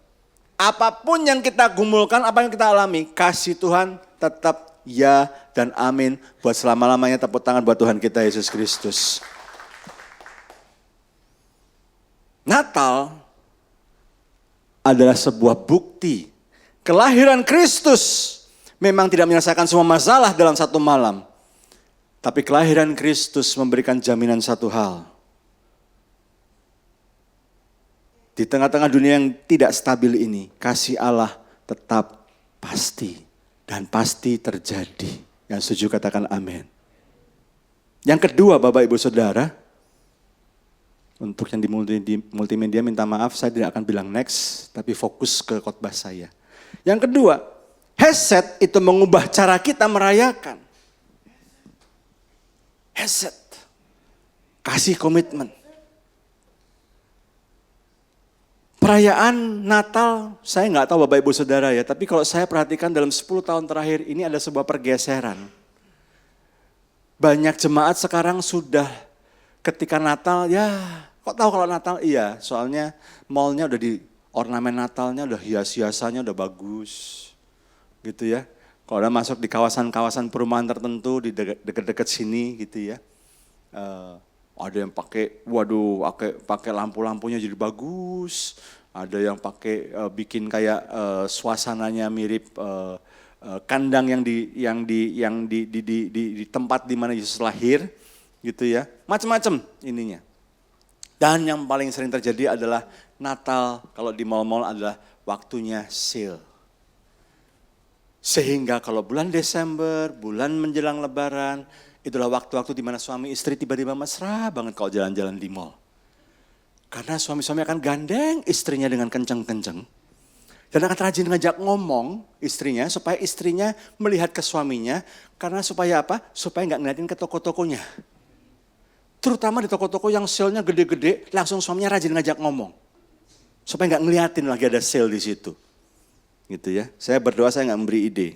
I: Apapun yang kita gumulkan, apa yang kita alami, kasih Tuhan tetap ya dan amin buat selama-lamanya. Tepuk tangan buat Tuhan kita Yesus Kristus. Natal adalah sebuah bukti kelahiran Kristus. Memang tidak menyelesaikan semua masalah dalam satu malam. Tapi kelahiran Kristus memberikan jaminan satu hal. Di tengah-tengah dunia yang tidak stabil ini, kasih Allah tetap pasti. Dan pasti terjadi. Yang setuju katakan amin. Yang kedua Bapak Ibu Saudara, untuk yang di multimedia minta maaf, saya tidak akan bilang next, tapi fokus ke khotbah saya. Yang kedua, hesed itu mengubah cara kita merayakan. Hesed, kasih komitmen. Perayaan Natal, saya nggak tahu Bapak Ibu Saudara ya, tapi kalau saya perhatikan dalam 10 tahun terakhir ini ada sebuah pergeseran. Banyak jemaat sekarang sudah ketika Natal, ya kok tahu kalau Natal? Iya, soalnya mallnya udah di ornamen Natalnya, udah hias-hiasannya udah bagus. Gitu ya. Kalau udah masuk di kawasan-kawasan perumahan tertentu di dekat-dekat sini gitu ya. Ada yang pakai, pakai lampu-lampunya jadi bagus. Ada yang pakai bikin kayak suasananya mirip kandang yang di tempat di mana Yesus lahir, gitu ya. Macam-macam ininya. Dan yang paling sering terjadi adalah Natal kalau di mal-mal adalah waktunya sale. Sehingga kalau bulan Desember, bulan menjelang Lebaran, itulah waktu-waktu di mana suami istri tiba-tiba mesra banget kalau jalan-jalan di mall. Karena suami-suami akan gandeng istrinya dengan kenceng-kenceng. Dan akan rajin ngajak ngomong istrinya supaya istrinya melihat ke suaminya. Karena supaya apa? Supaya nggak ngeliatin ke toko-tokonya. Terutama di toko-toko yang sale-nya gede-gede, langsung suaminya rajin ngajak ngomong. Supaya nggak ngeliatin lagi ada sale di situ. Gitu ya. Saya berdoa saya nggak memberi ide.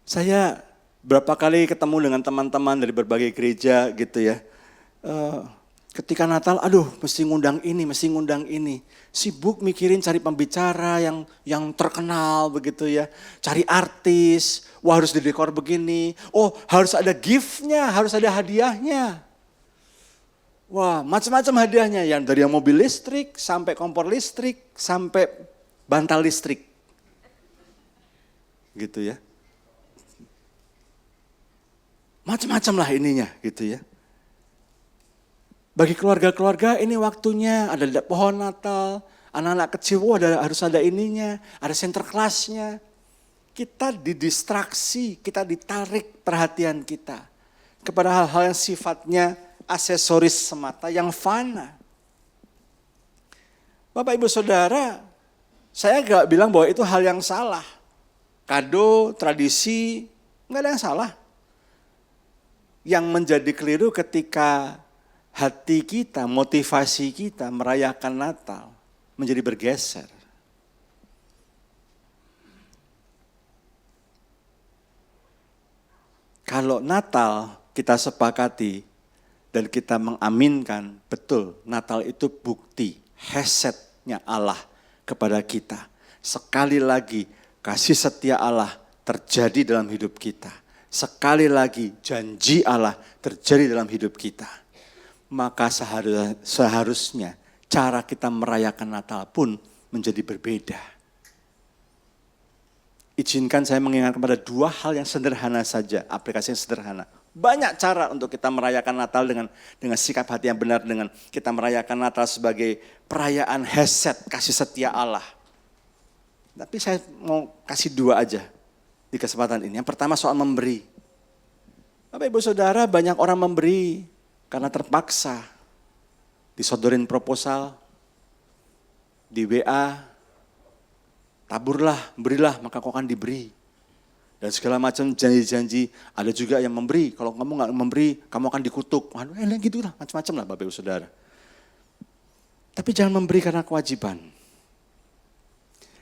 I: Saya berapa kali ketemu dengan teman-teman dari berbagai gereja gitu ya. Ketika Natal, aduh mesti ngundang ini. Sibuk mikirin cari pembicara yang terkenal begitu ya. Cari artis, wah harus didekor begini. Oh harus ada gift-nya, harus ada hadiahnya. Wah macam-macam hadiahnya. Yang dari yang mobil listrik, sampai kompor listrik, sampai bantal listrik. Gitu ya. Macam-macam lah ininya gitu ya. Bagi keluarga-keluarga ini waktunya ada pohon Natal, anak-anak kecil harus ada ininya, ada center kelasnya. Kita didistraksi, kita ditarik perhatian kita kepada hal-hal yang sifatnya aksesoris semata yang fana. Bapak Ibu Saudara, saya gak bilang bahwa itu hal yang salah. Kado, tradisi, Enggak ada yang salah. Yang menjadi keliru ketika hati kita, motivasi kita merayakan Natal menjadi bergeser. Kalau Natal kita sepakati dan kita mengaminkan, betul Natal itu bukti hesetnya Allah kepada kita. Sekali lagi kasih setia Allah terjadi dalam hidup kita. Sekali lagi janji Allah terjadi dalam hidup kita. Maka seharusnya cara kita merayakan Natal pun menjadi berbeda. Izinkan saya mengingatkan pada dua hal yang sederhana saja, aplikasi yang sederhana. Banyak cara untuk kita merayakan Natal dengan sikap hati yang benar, dengan kita merayakan Natal sebagai perayaan heset, kasih setia Allah. Tapi saya mau kasih dua aja di kesempatan ini. Yang pertama soal memberi. Bapak Ibu Saudara, banyak orang memberi karena terpaksa. Disodorin proposal, di WA, taburlah, berilah, maka kau akan diberi. Dan segala macam janji-janji, ada juga yang memberi. Kalau kamu nggak memberi, kamu akan dikutuk. Waduh, gitu lah, macam-macam lah Bapak Ibu Saudara. Tapi jangan memberi karena kewajiban.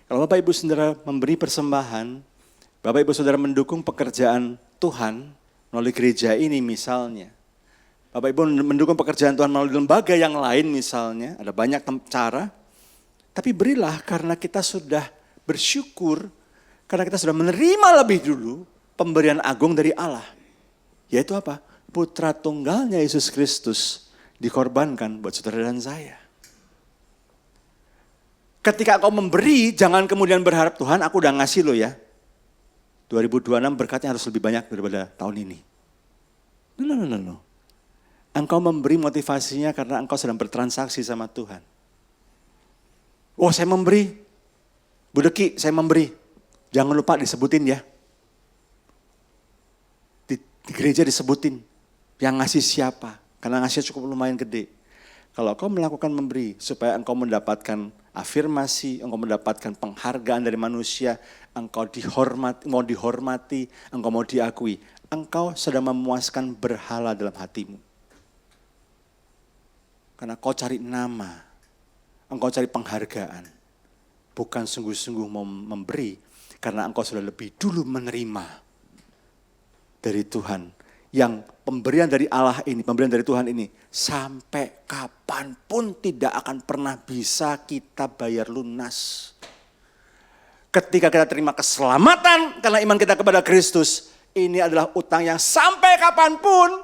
I: Kalau Bapak Ibu Saudara memberi persembahan, Bapak Ibu Saudara mendukung pekerjaan Tuhan melalui gereja ini misalnya. Bapak Ibu mendukung pekerjaan Tuhan melalui lembaga yang lain misalnya, ada banyak cara. Tapi berilah karena kita sudah bersyukur, karena kita sudah menerima lebih dulu pemberian agung dari Allah. Yaitu apa? Putra tunggalnya Yesus Kristus dikorbankan buat saudara dan saya. Ketika kau memberi, jangan kemudian berharap Tuhan aku udah ngasih lo ya. 2026 berkatnya harus lebih banyak daripada tahun ini. No. Engkau memberi motivasinya karena engkau sedang bertransaksi sama Tuhan. Oh saya memberi, Bu Deki saya memberi. Jangan lupa disebutin ya. Di gereja disebutin yang ngasih siapa. Karena ngasihnya cukup lumayan gede. Kalau kau melakukan memberi supaya engkau mendapatkan afirmasi, engkau mendapatkan penghargaan dari manusia, engkau mau dihormati, engkau mau diakui. Engkau sedang memuaskan berhala dalam hatimu. Karena kau cari nama, engkau cari penghargaan. Bukan sungguh-sungguh mau memberi, karena engkau sudah lebih dulu menerima dari Tuhan. Yang pemberian dari Allah ini, pemberian dari Tuhan ini, sampai kapanpun tidak akan pernah bisa kita bayar lunas. Ketika kita terima keselamatan karena iman kita kepada Kristus, ini adalah utang yang sampai kapanpun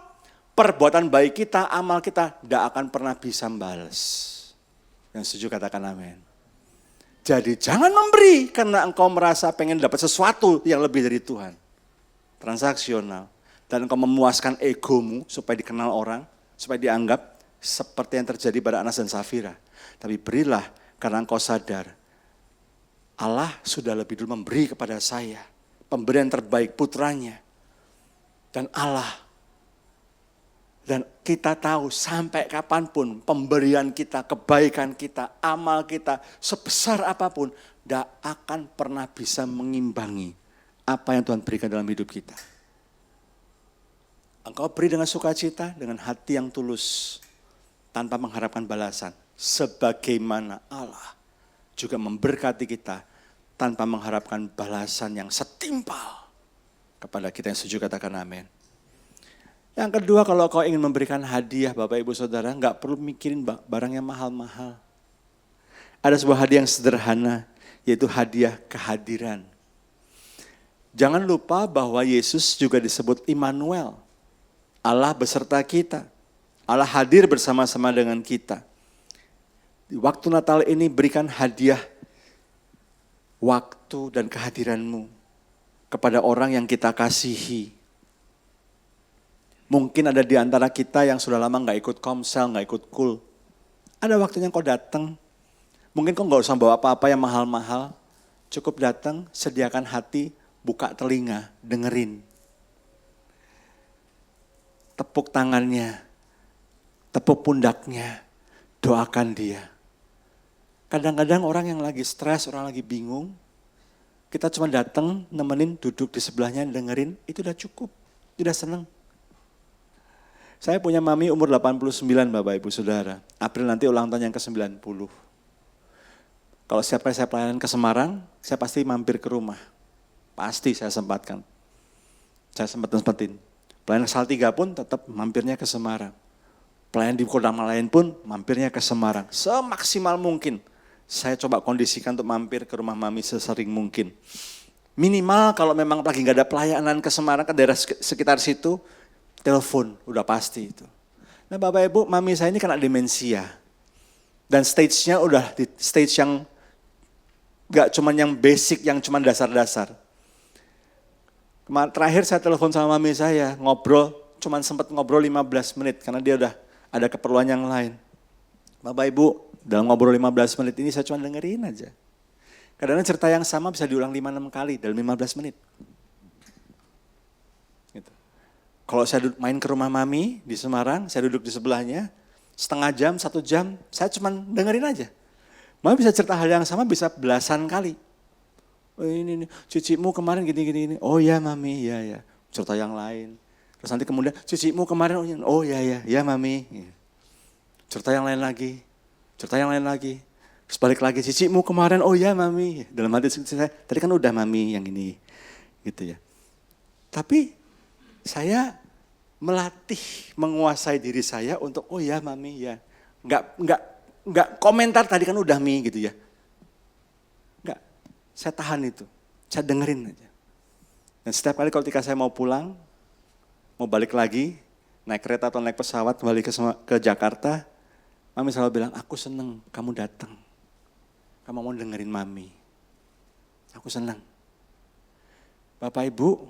I: perbuatan baik kita, amal kita tidak akan pernah bisa membalas. Yang setuju katakan amin. Jadi jangan memberi karena engkau merasa pengen dapat sesuatu yang lebih dari Tuhan. Transaksional. Dan engkau memuaskan egomu supaya dikenal orang, supaya dianggap seperti yang terjadi pada Anas dan Safira. Tapi berilah karena engkau sadar Allah sudah lebih dulu memberi kepada saya pemberian terbaik putranya. Dan kita tahu sampai kapanpun pemberian kita, kebaikan kita, amal kita, sebesar apapun, tidak akan pernah bisa mengimbangi apa yang Tuhan berikan dalam hidup kita. Engkau beri dengan sukacita, dengan hati yang tulus, tanpa mengharapkan balasan. Sebagaimana Allah juga memberkati kita, tanpa mengharapkan balasan yang setimpal kepada kita. Yang setuju katakan amin. Yang kedua, kalau kau ingin memberikan hadiah Bapak Ibu Saudara, enggak perlu mikirin barang yang mahal-mahal. Ada sebuah hadiah yang sederhana, yaitu hadiah kehadiran. Jangan lupa bahwa Yesus juga disebut Immanuel. Allah beserta kita. Allah hadir bersama-sama dengan kita. Di waktu Natal ini berikan hadiah waktu dan kehadiranmu kepada orang yang kita kasihi. Mungkin ada di antara kita yang sudah lama gak ikut komsel, gak ikut kul. Ada waktunya kau datang. Mungkin kau gak usah bawa apa-apa yang mahal-mahal. Cukup datang, sediakan hati, buka telinga, dengerin. Tepuk tangannya, tepuk pundaknya, doakan dia. Kadang-kadang orang yang lagi stres, orang lagi bingung, kita cuma datang, nemenin, duduk di sebelahnya, dengerin, itu udah cukup, udah seneng. Saya punya mami umur 89 Bapak Ibu Saudara. April nanti ulang tahun yang ke-90. Kalau setiap kali saya pelayanan ke Semarang, saya pasti mampir ke rumah. Pasti saya sempatkan. Saya sempetin. Pelayanan Salatiga pun tetap mampirnya ke Semarang. Pelayanan di kota lain pun mampirnya ke Semarang. Semaksimal mungkin. Saya coba kondisikan untuk mampir ke rumah mami sesering mungkin. Minimal kalau memang lagi gak ada pelayanan ke Semarang, ke daerah sekitar situ, telepon, udah pasti itu. Nah Bapak Ibu, mami saya ini kena demensia. Dan stage-nya udah di stage yang gak cuman yang basic, yang cuman dasar-dasar. Terakhir saya telepon sama mami saya, ngobrol, cuman sempat ngobrol 15 menit karena dia udah ada keperluan yang lain. Bapak Ibu, dalam ngobrol 15 menit ini saya cuma dengerin aja. Kadang-kadang cerita yang sama bisa diulang 5-6 kali dalam 15 menit. Gitu. Kalau saya main ke rumah mami di Semarang, saya duduk di sebelahnya, setengah jam, 1 jam, saya cuma dengerin aja. Mami bisa cerita hal yang sama bisa belasan kali. Oh ini cucimu kemarin gini. Oh ya mami, ya. Cerita yang lain. Terus nanti kemudian cucimu kemarin, oh ya mami. Cerita yang lain lagi. Terus balik lagi, cucimu kemarin, oh ya mami. Dalam hati saya, tadi kan udah mami yang ini. Gitu ya. Tapi saya melatih, menguasai diri saya untuk, oh ya mami ya. Enggak komentar tadi kan udah mi gitu ya. Enggak, saya tahan itu. Saya dengerin aja. Dan setiap kali ketika saya mau pulang, mau balik lagi, naik kereta atau naik pesawat kembali ke Jakarta, mami selalu bilang, aku seneng kamu datang. Kamu mau dengerin mami. Aku seneng. Bapak Ibu,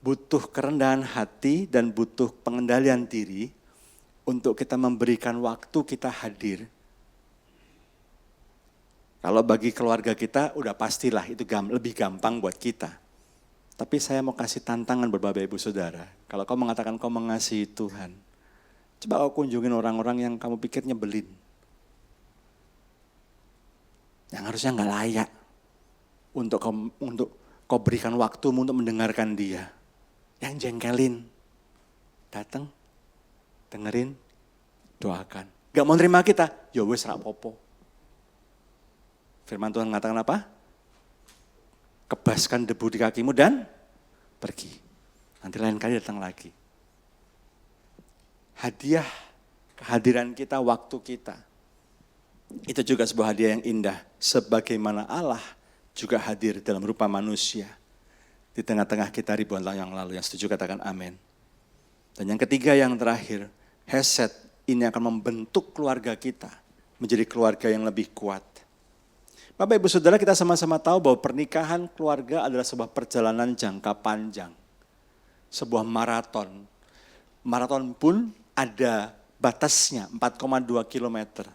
I: butuh kerendahan hati dan butuh pengendalian diri untuk kita memberikan waktu kita hadir. Kalau bagi keluarga kita udah pastilah itu lebih gampang buat kita. Tapi saya mau kasih tantangan buat Bapak Ibu Saudara. Kalau kau mengatakan kau mengasihi Tuhan, coba kau kunjungin orang-orang yang kamu pikir nyebelin. Yang harusnya gak layak untuk kau berikan waktumu untuk mendengarkan dia. Yang jengkelin, datang, dengerin, doakan. Gak mau nerima kita, ya wes rapopo. Firman Tuhan mengatakan apa? Kebaskan debu di kakimu dan pergi. Nanti lain kali datang lagi. Hadiah kehadiran kita, waktu kita. Itu juga sebuah hadiah yang indah. Sebagaimana Allah juga hadir dalam rupa manusia. Di tengah-tengah kita ribuan tahun yang lalu. Yang setuju katakan amin. Dan yang ketiga yang terakhir, Hesed ini akan membentuk keluarga kita menjadi keluarga yang lebih kuat. Bapak Ibu Saudara, kita sama-sama tahu bahwa pernikahan keluarga adalah sebuah perjalanan jangka panjang. Sebuah maraton. Maraton pun ada batasnya 4,2 kilometer.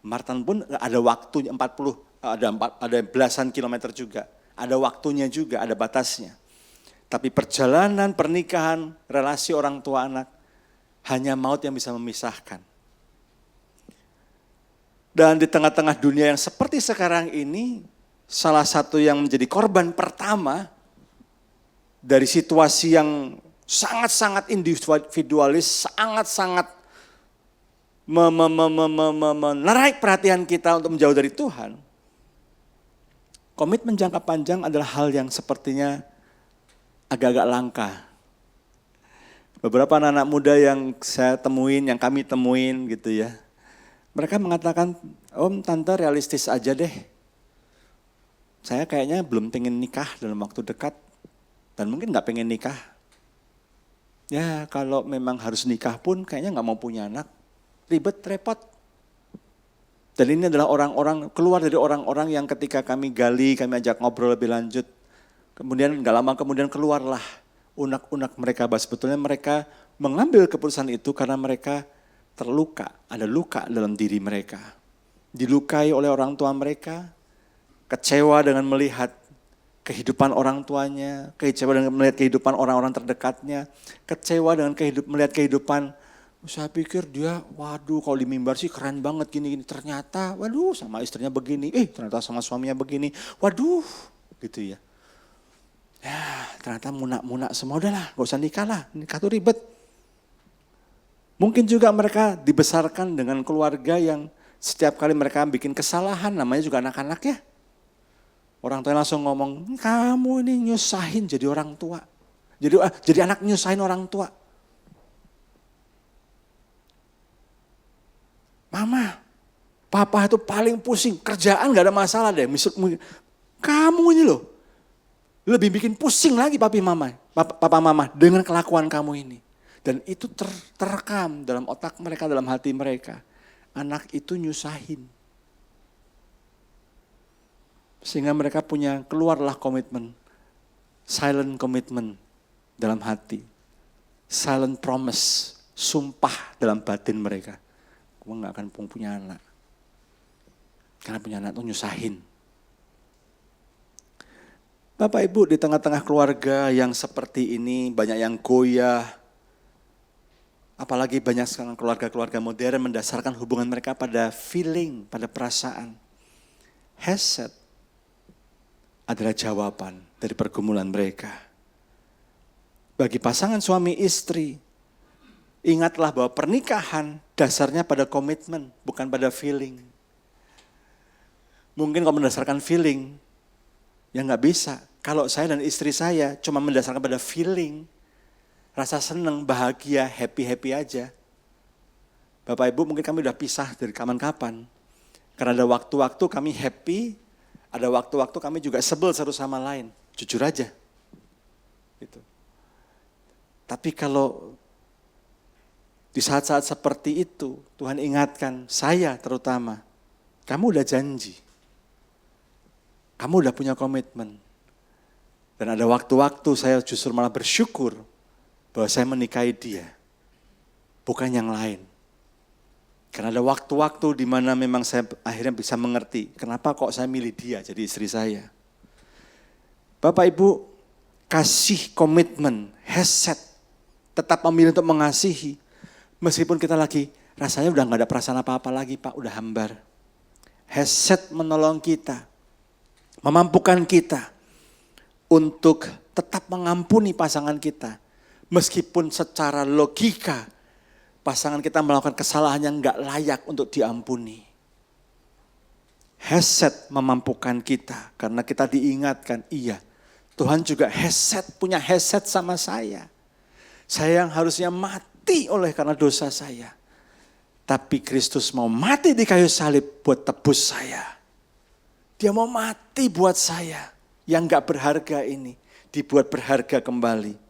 I: Maraton pun ada waktunya 40, ada belasan kilometer juga. Ada waktunya juga, ada batasnya. Tapi perjalanan pernikahan, relasi orang tua anak, hanya maut yang bisa memisahkan. Dan di tengah-tengah dunia yang seperti sekarang ini, salah satu yang menjadi korban pertama dari situasi yang sangat-sangat individualis, sangat-sangat menarik perhatian kita untuk menjauh dari Tuhan. Komitmen jangka panjang adalah hal yang sepertinya agak-agak langka. Beberapa anak-anak muda yang saya temuin, yang kami temuin gitu ya. Mereka mengatakan, Om, Tante realistis aja deh. Saya kayaknya belum pengen nikah dalam waktu dekat. Dan mungkin gak pengen nikah. Ya kalau memang harus nikah pun kayaknya gak mau punya anak. Ribet, repot. Dan ini adalah orang-orang, keluar dari orang-orang yang ketika kami gali, kami ajak ngobrol lebih lanjut. Kemudian gak lama kemudian keluarlah unak-unak mereka. Bahwa sebetulnya mereka mengambil keputusan itu karena mereka terluka, ada luka dalam diri mereka. Dilukai oleh orang tua mereka, kecewa dengan melihat kehidupan orang tuanya, kecewa dengan melihat kehidupan orang-orang terdekatnya, kecewa dengan melihat kehidupan Saya pikir dia, waduh kalau di mimbar sih keren banget gini-gini. Ternyata, waduh sama istrinya begini, ternyata sama suaminya begini. Waduh, gitu ya. Ya ternyata munak-munak semua, udahlah gak usah nikah lah, nikah tuh ribet. Mungkin juga mereka dibesarkan dengan keluarga yang setiap kali mereka bikin kesalahan, namanya juga anak-anak ya. Orang tua langsung ngomong, kamu ini nyusahin jadi orang tua. Jadi anak nyusahin orang tua. Mama, papa itu paling pusing, kerjaan gak ada masalah deh. Kamu ini loh, lebih bikin pusing lagi papa mama dengan kelakuan kamu ini. Dan itu terekam dalam otak mereka, dalam hati mereka. Anak itu nyusahin. Sehingga mereka keluarlah komitmen, silent commitment dalam hati. Silent promise, sumpah dalam batin mereka. Gue gak akan punya anak. Karena punya anak itu nyusahin. Bapak Ibu, di tengah-tengah keluarga yang seperti ini, banyak yang goyah. Apalagi banyak sekarang keluarga-keluarga modern mendasarkan hubungan mereka pada feeling, pada perasaan. Hesed adalah jawaban dari pergumulan mereka. Bagi pasangan suami istri, ingatlah bahwa pernikahan dasarnya pada komitmen, bukan pada feeling. Mungkin kalau mendasarkan feeling, ya nggak bisa. Kalau saya dan istri saya cuma mendasarkan pada feeling, rasa senang, bahagia, happy-happy aja. Bapak Ibu mungkin kami udah pisah dari kapan-kapan. Karena ada waktu-waktu kami happy, ada waktu-waktu kami juga sebel satu sama lain. Jujur aja. Gitu. Tapi kalau di saat-saat seperti itu, Tuhan ingatkan saya terutama, kamu udah janji. Kamu udah punya komitmen. Dan ada waktu-waktu saya justru malah bersyukur bahwa saya menikahi dia. Bukan yang lain. Karena ada waktu-waktu di mana memang saya akhirnya bisa mengerti kenapa kok saya milih dia jadi istri saya. Bapak Ibu, kasih komitmen, hesed, tetap memilih untuk mengasihi. Meskipun kita lagi rasanya udah gak ada perasaan apa-apa lagi Pak, udah hambar. Hesed menolong kita, memampukan kita untuk tetap mengampuni pasangan kita. Meskipun secara logika pasangan kita melakukan kesalahan yang gak layak untuk diampuni. Hesed memampukan kita karena kita diingatkan, iya Tuhan juga punya hesed sama saya. Saya yang harusnya mati oleh karena dosa saya. Tapi Kristus mau mati di kayu salib buat tebus saya. Dia mau mati buat saya yang gak berharga ini. Dibuat berharga kembali.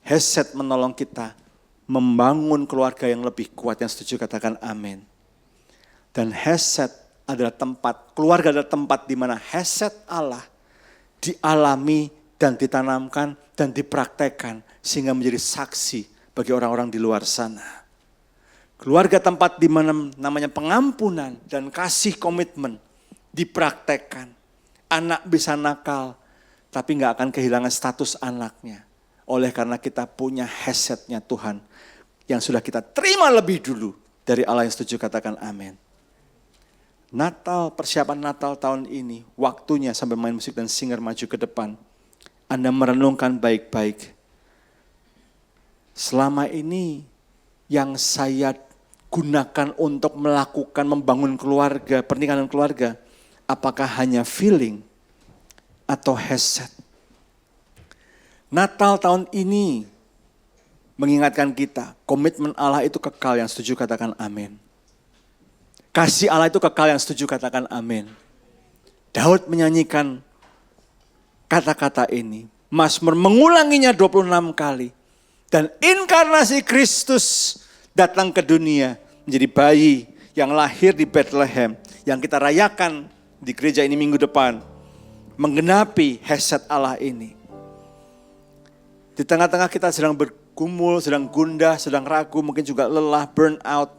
I: Hesed menolong kita membangun keluarga yang lebih kuat. Yang setuju katakan amin. Dan hesed adalah keluarga adalah tempat di mana hesed Allah dialami dan ditanamkan dan dipraktekkan. Sehingga menjadi saksi bagi orang-orang di luar sana. Keluarga tempat di mana namanya pengampunan dan kasih komitmen dipraktekkan. Anak bisa nakal, tapi gak akan kehilangan status anaknya. Oleh karena kita punya hesetnya Tuhan yang sudah kita terima lebih dulu dari Allah. Yang setuju katakan amin. Natal, persiapan Natal tahun ini, waktunya sambil main musik dan singer maju ke depan. Anda merenungkan baik-baik. Selama ini yang saya gunakan untuk membangun keluarga, pernikahan keluarga, apakah hanya feeling atau hesed? Natal tahun ini mengingatkan kita, komitmen Allah itu kekal. Yang setuju katakan amin. Kasih Allah itu kekal. Yang setuju katakan amin. Daud menyanyikan kata-kata ini. Mazmur mengulanginya 26 kali. Dan inkarnasi Kristus datang ke dunia menjadi bayi yang lahir di Bethlehem. Yang kita rayakan di gereja ini minggu depan. Menggenapi hesed Allah ini. Di tengah-tengah kita sedang bergumul, sedang gundah, sedang ragu, mungkin juga lelah, burn out.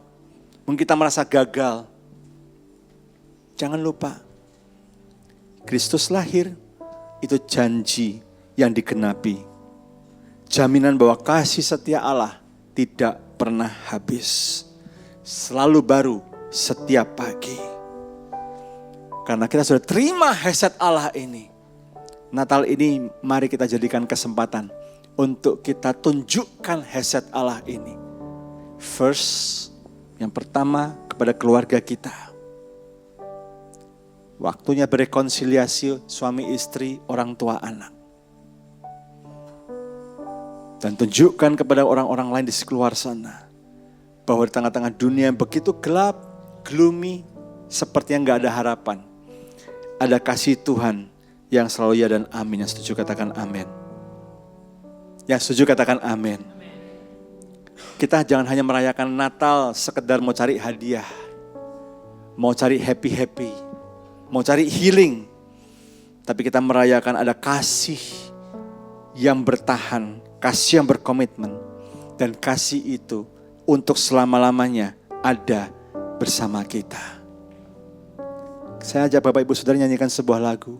I: Mungkin kita merasa gagal. Jangan lupa, Kristus lahir, itu janji yang digenapi. Jaminan bahwa kasih setia Allah tidak pernah habis. Selalu baru setiap pagi. Karena kita sudah terima hesed Allah ini. Natal ini mari kita jadikan kesempatan untuk kita tunjukkan hesed Allah ini. First, yang pertama kepada keluarga kita. Waktunya berekonsiliasi suami istri, orang tua anak. Dan tunjukkan kepada orang-orang lain di luar sana. Bahwa di tengah-tengah dunia yang begitu gelap, gloomy, seperti yang gak ada harapan. Ada kasih Tuhan yang selalu ya dan amin. Yang setuju katakan amin. Yang setuju katakan amin. Kita jangan hanya merayakan Natal sekedar mau cari hadiah. Mau cari happy-happy. Mau cari healing. Tapi kita merayakan ada kasih yang bertahan. Kasih yang berkomitmen. Dan kasih itu untuk selama-lamanya ada bersama kita. Saya ajak Bapak Ibu Saudara nyanyikan sebuah lagu.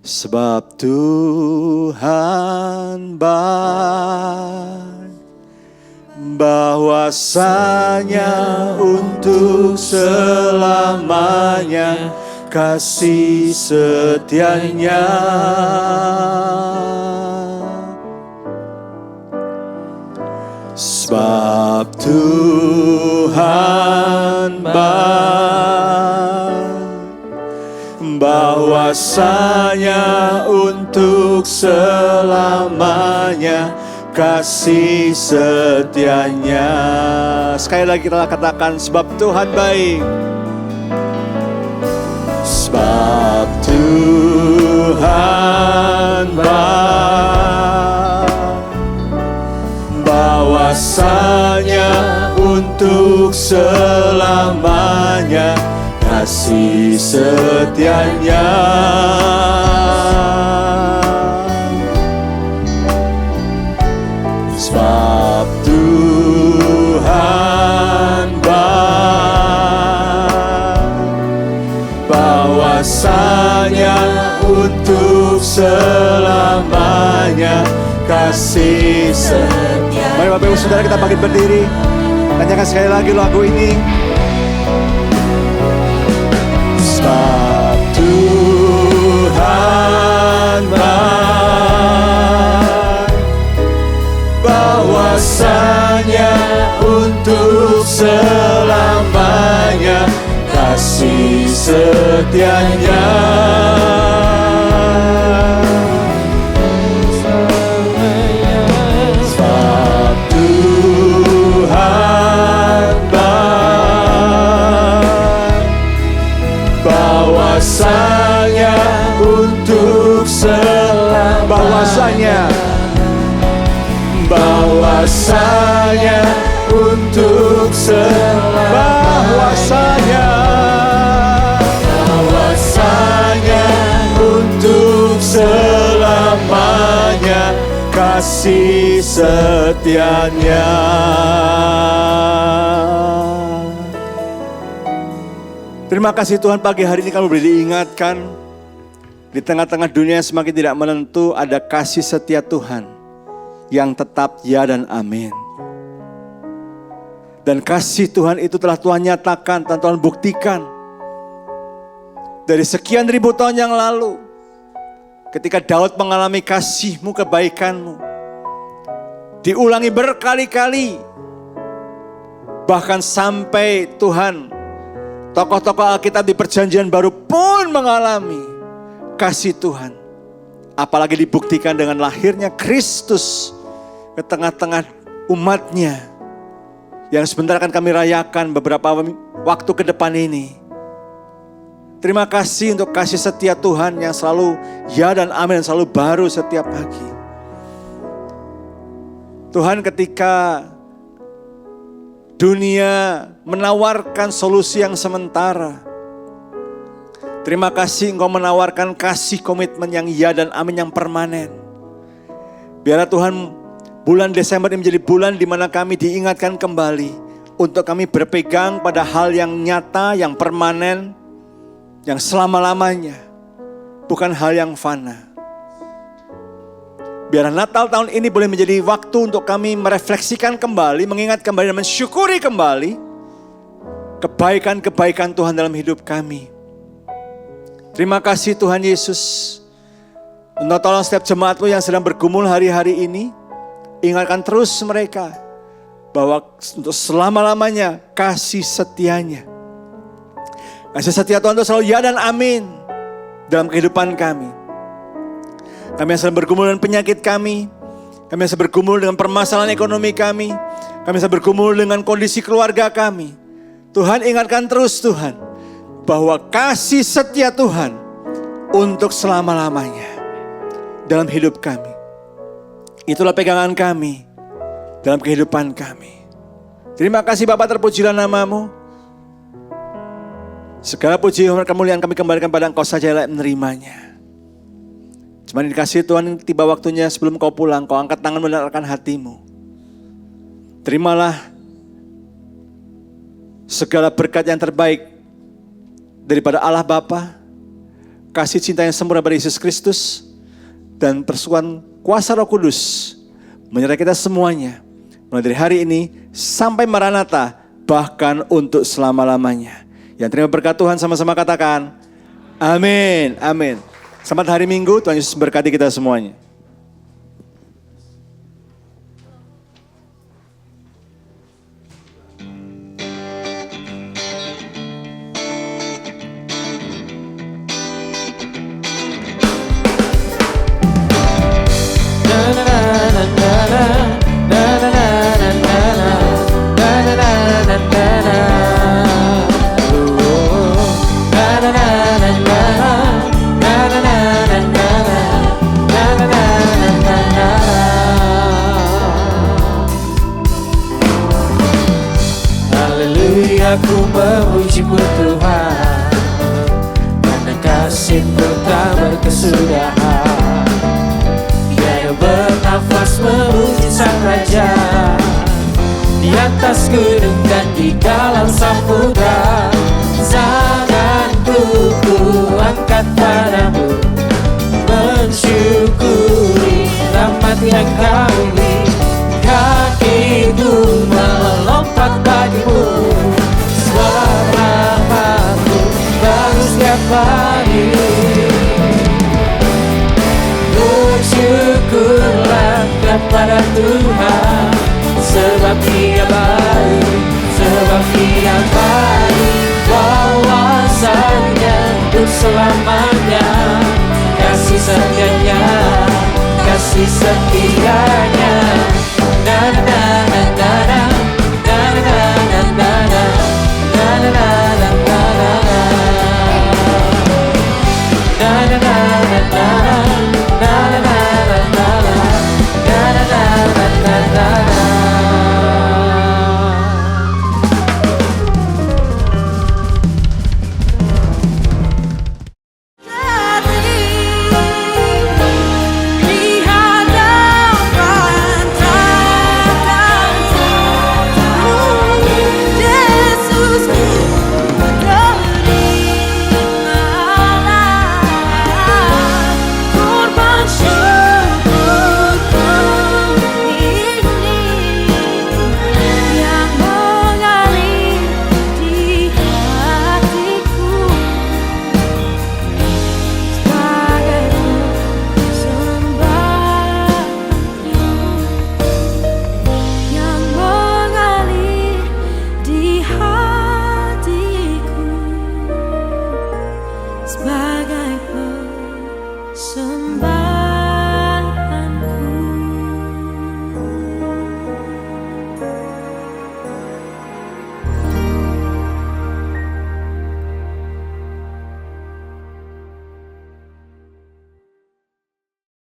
I: Sebab Tuhan baik, bahwasanya untuk selamanya kasih setianya. Sebab Tuhan baik, bahwasanya untuk selamanya kasih setianya. Sekali lagi kita katakan, sebab Tuhan baik. Sebab Tuhan baik, bahwasanya untuk selamanya kasih setianya. Sebab Tuhan baik, bahwasanya untuk selamanya kasih setia. Mari Bapak Ibu Saudara kita bangkit berdiri. Tanyakan sekali lagi lagu ini. Sebab Tuhan baik, bahwasanya untuk selamanya kasih setianya. Sebab Tuhan baik, bahwasanya untuk bahwasanya untuk bahwasanya untuk selamanya kasih setianya. Terima kasih Tuhan, pagi hari ini kami boleh diingatkan di tengah-tengah dunia yang semakin tidak menentu ada kasih setia Tuhan yang tetap ya dan amin. Dan kasih Tuhan itu telah Tuhan nyatakan, Tuhan buktikan dari sekian ribu tahun yang lalu ketika Daud mengalami kasih-Mu, kebaikan-Mu diulangi berkali-kali, bahkan sampai Tuhan tokoh-tokoh Alkitab di perjanjian baru pun mengalami kasih Tuhan. Apalagi dibuktikan dengan lahirnya Kristus ke tengah-tengah umatnya yang sebentar akan kami rayakan beberapa waktu ke depan ini. Terima kasih untuk kasih setia Tuhan yang selalu ya dan amin, selalu baru setiap pagi. Tuhan, ketika dunia menawarkan solusi yang sementara, terima kasih Engkau menawarkan kasih komitmen yang ya dan amin, yang permanen. Biarlah Tuhan bulan Desember ini menjadi bulan di mana kami diingatkan kembali untuk kami berpegang pada hal yang nyata, yang permanen, yang selama-lamanya, bukan hal yang fana. Biar Natal tahun ini boleh menjadi waktu untuk kami merefleksikan kembali, mengingat kembali dan mensyukuri kembali kebaikan-kebaikan Tuhan dalam hidup kami. Terima kasih Tuhan Yesus. Untuk tolong setiap jemaat-Mu yang sedang bergumul hari-hari ini, ingatkan terus mereka bahwa untuk selama-lamanya kasih setianya. Kasih setia Tuhan itu selalu ya dan amin dalam kehidupan kami. Kami yang sedang bergumul dengan penyakit kami yang sedang bergumul dengan permasalahan ekonomi kami yang sedang bergumul dengan kondisi keluarga kami. Tuhan ingatkan terus Tuhan bahwa kasih setia Tuhan untuk selama-lamanya dalam hidup kami. Itulah pegangan kami dalam kehidupan kami. Terima kasih Bapa, terpujilah nama-Mu. Segala puji dan kemuliaan kami kembalikan pada Engkau saja yang layak menerimanya. Cuma dikasih Tuhan, tiba waktunya sebelum Kau pulang, Kau angkat tangan mendengarkan hatimu. Terimalah segala berkat yang terbaik daripada Allah Bapa, kasih cinta yang sempurna pada Yesus Kristus, dan persekutuan kuasa Roh Kudus menyertai kita semuanya mulai dari hari ini sampai Maranatha, bahkan untuk selama-lamanya. Yang terima berkat Tuhan sama-sama katakan amin, amin. Selamat hari Minggu, Tuhan Yesus berkati kita semuanya.
A: Aku memuji-Mu Tuhan, karena kasih-Mu tak berkesudahan. Dia yang bernafas memuji Sang Raja, di atas gunung dan di dalam samudra. Tanganku ku angkat padamu, mensyukuri rahmat yang Kau beri. Kakiku melompat bagimu, rahmat-Mu baru setiap hari. Bersyukurlah kepada Tuhan, sebab Dia baik, sebab Dia baik. Kuasanya untuk selamanya, kasih setianya, kasih setianya.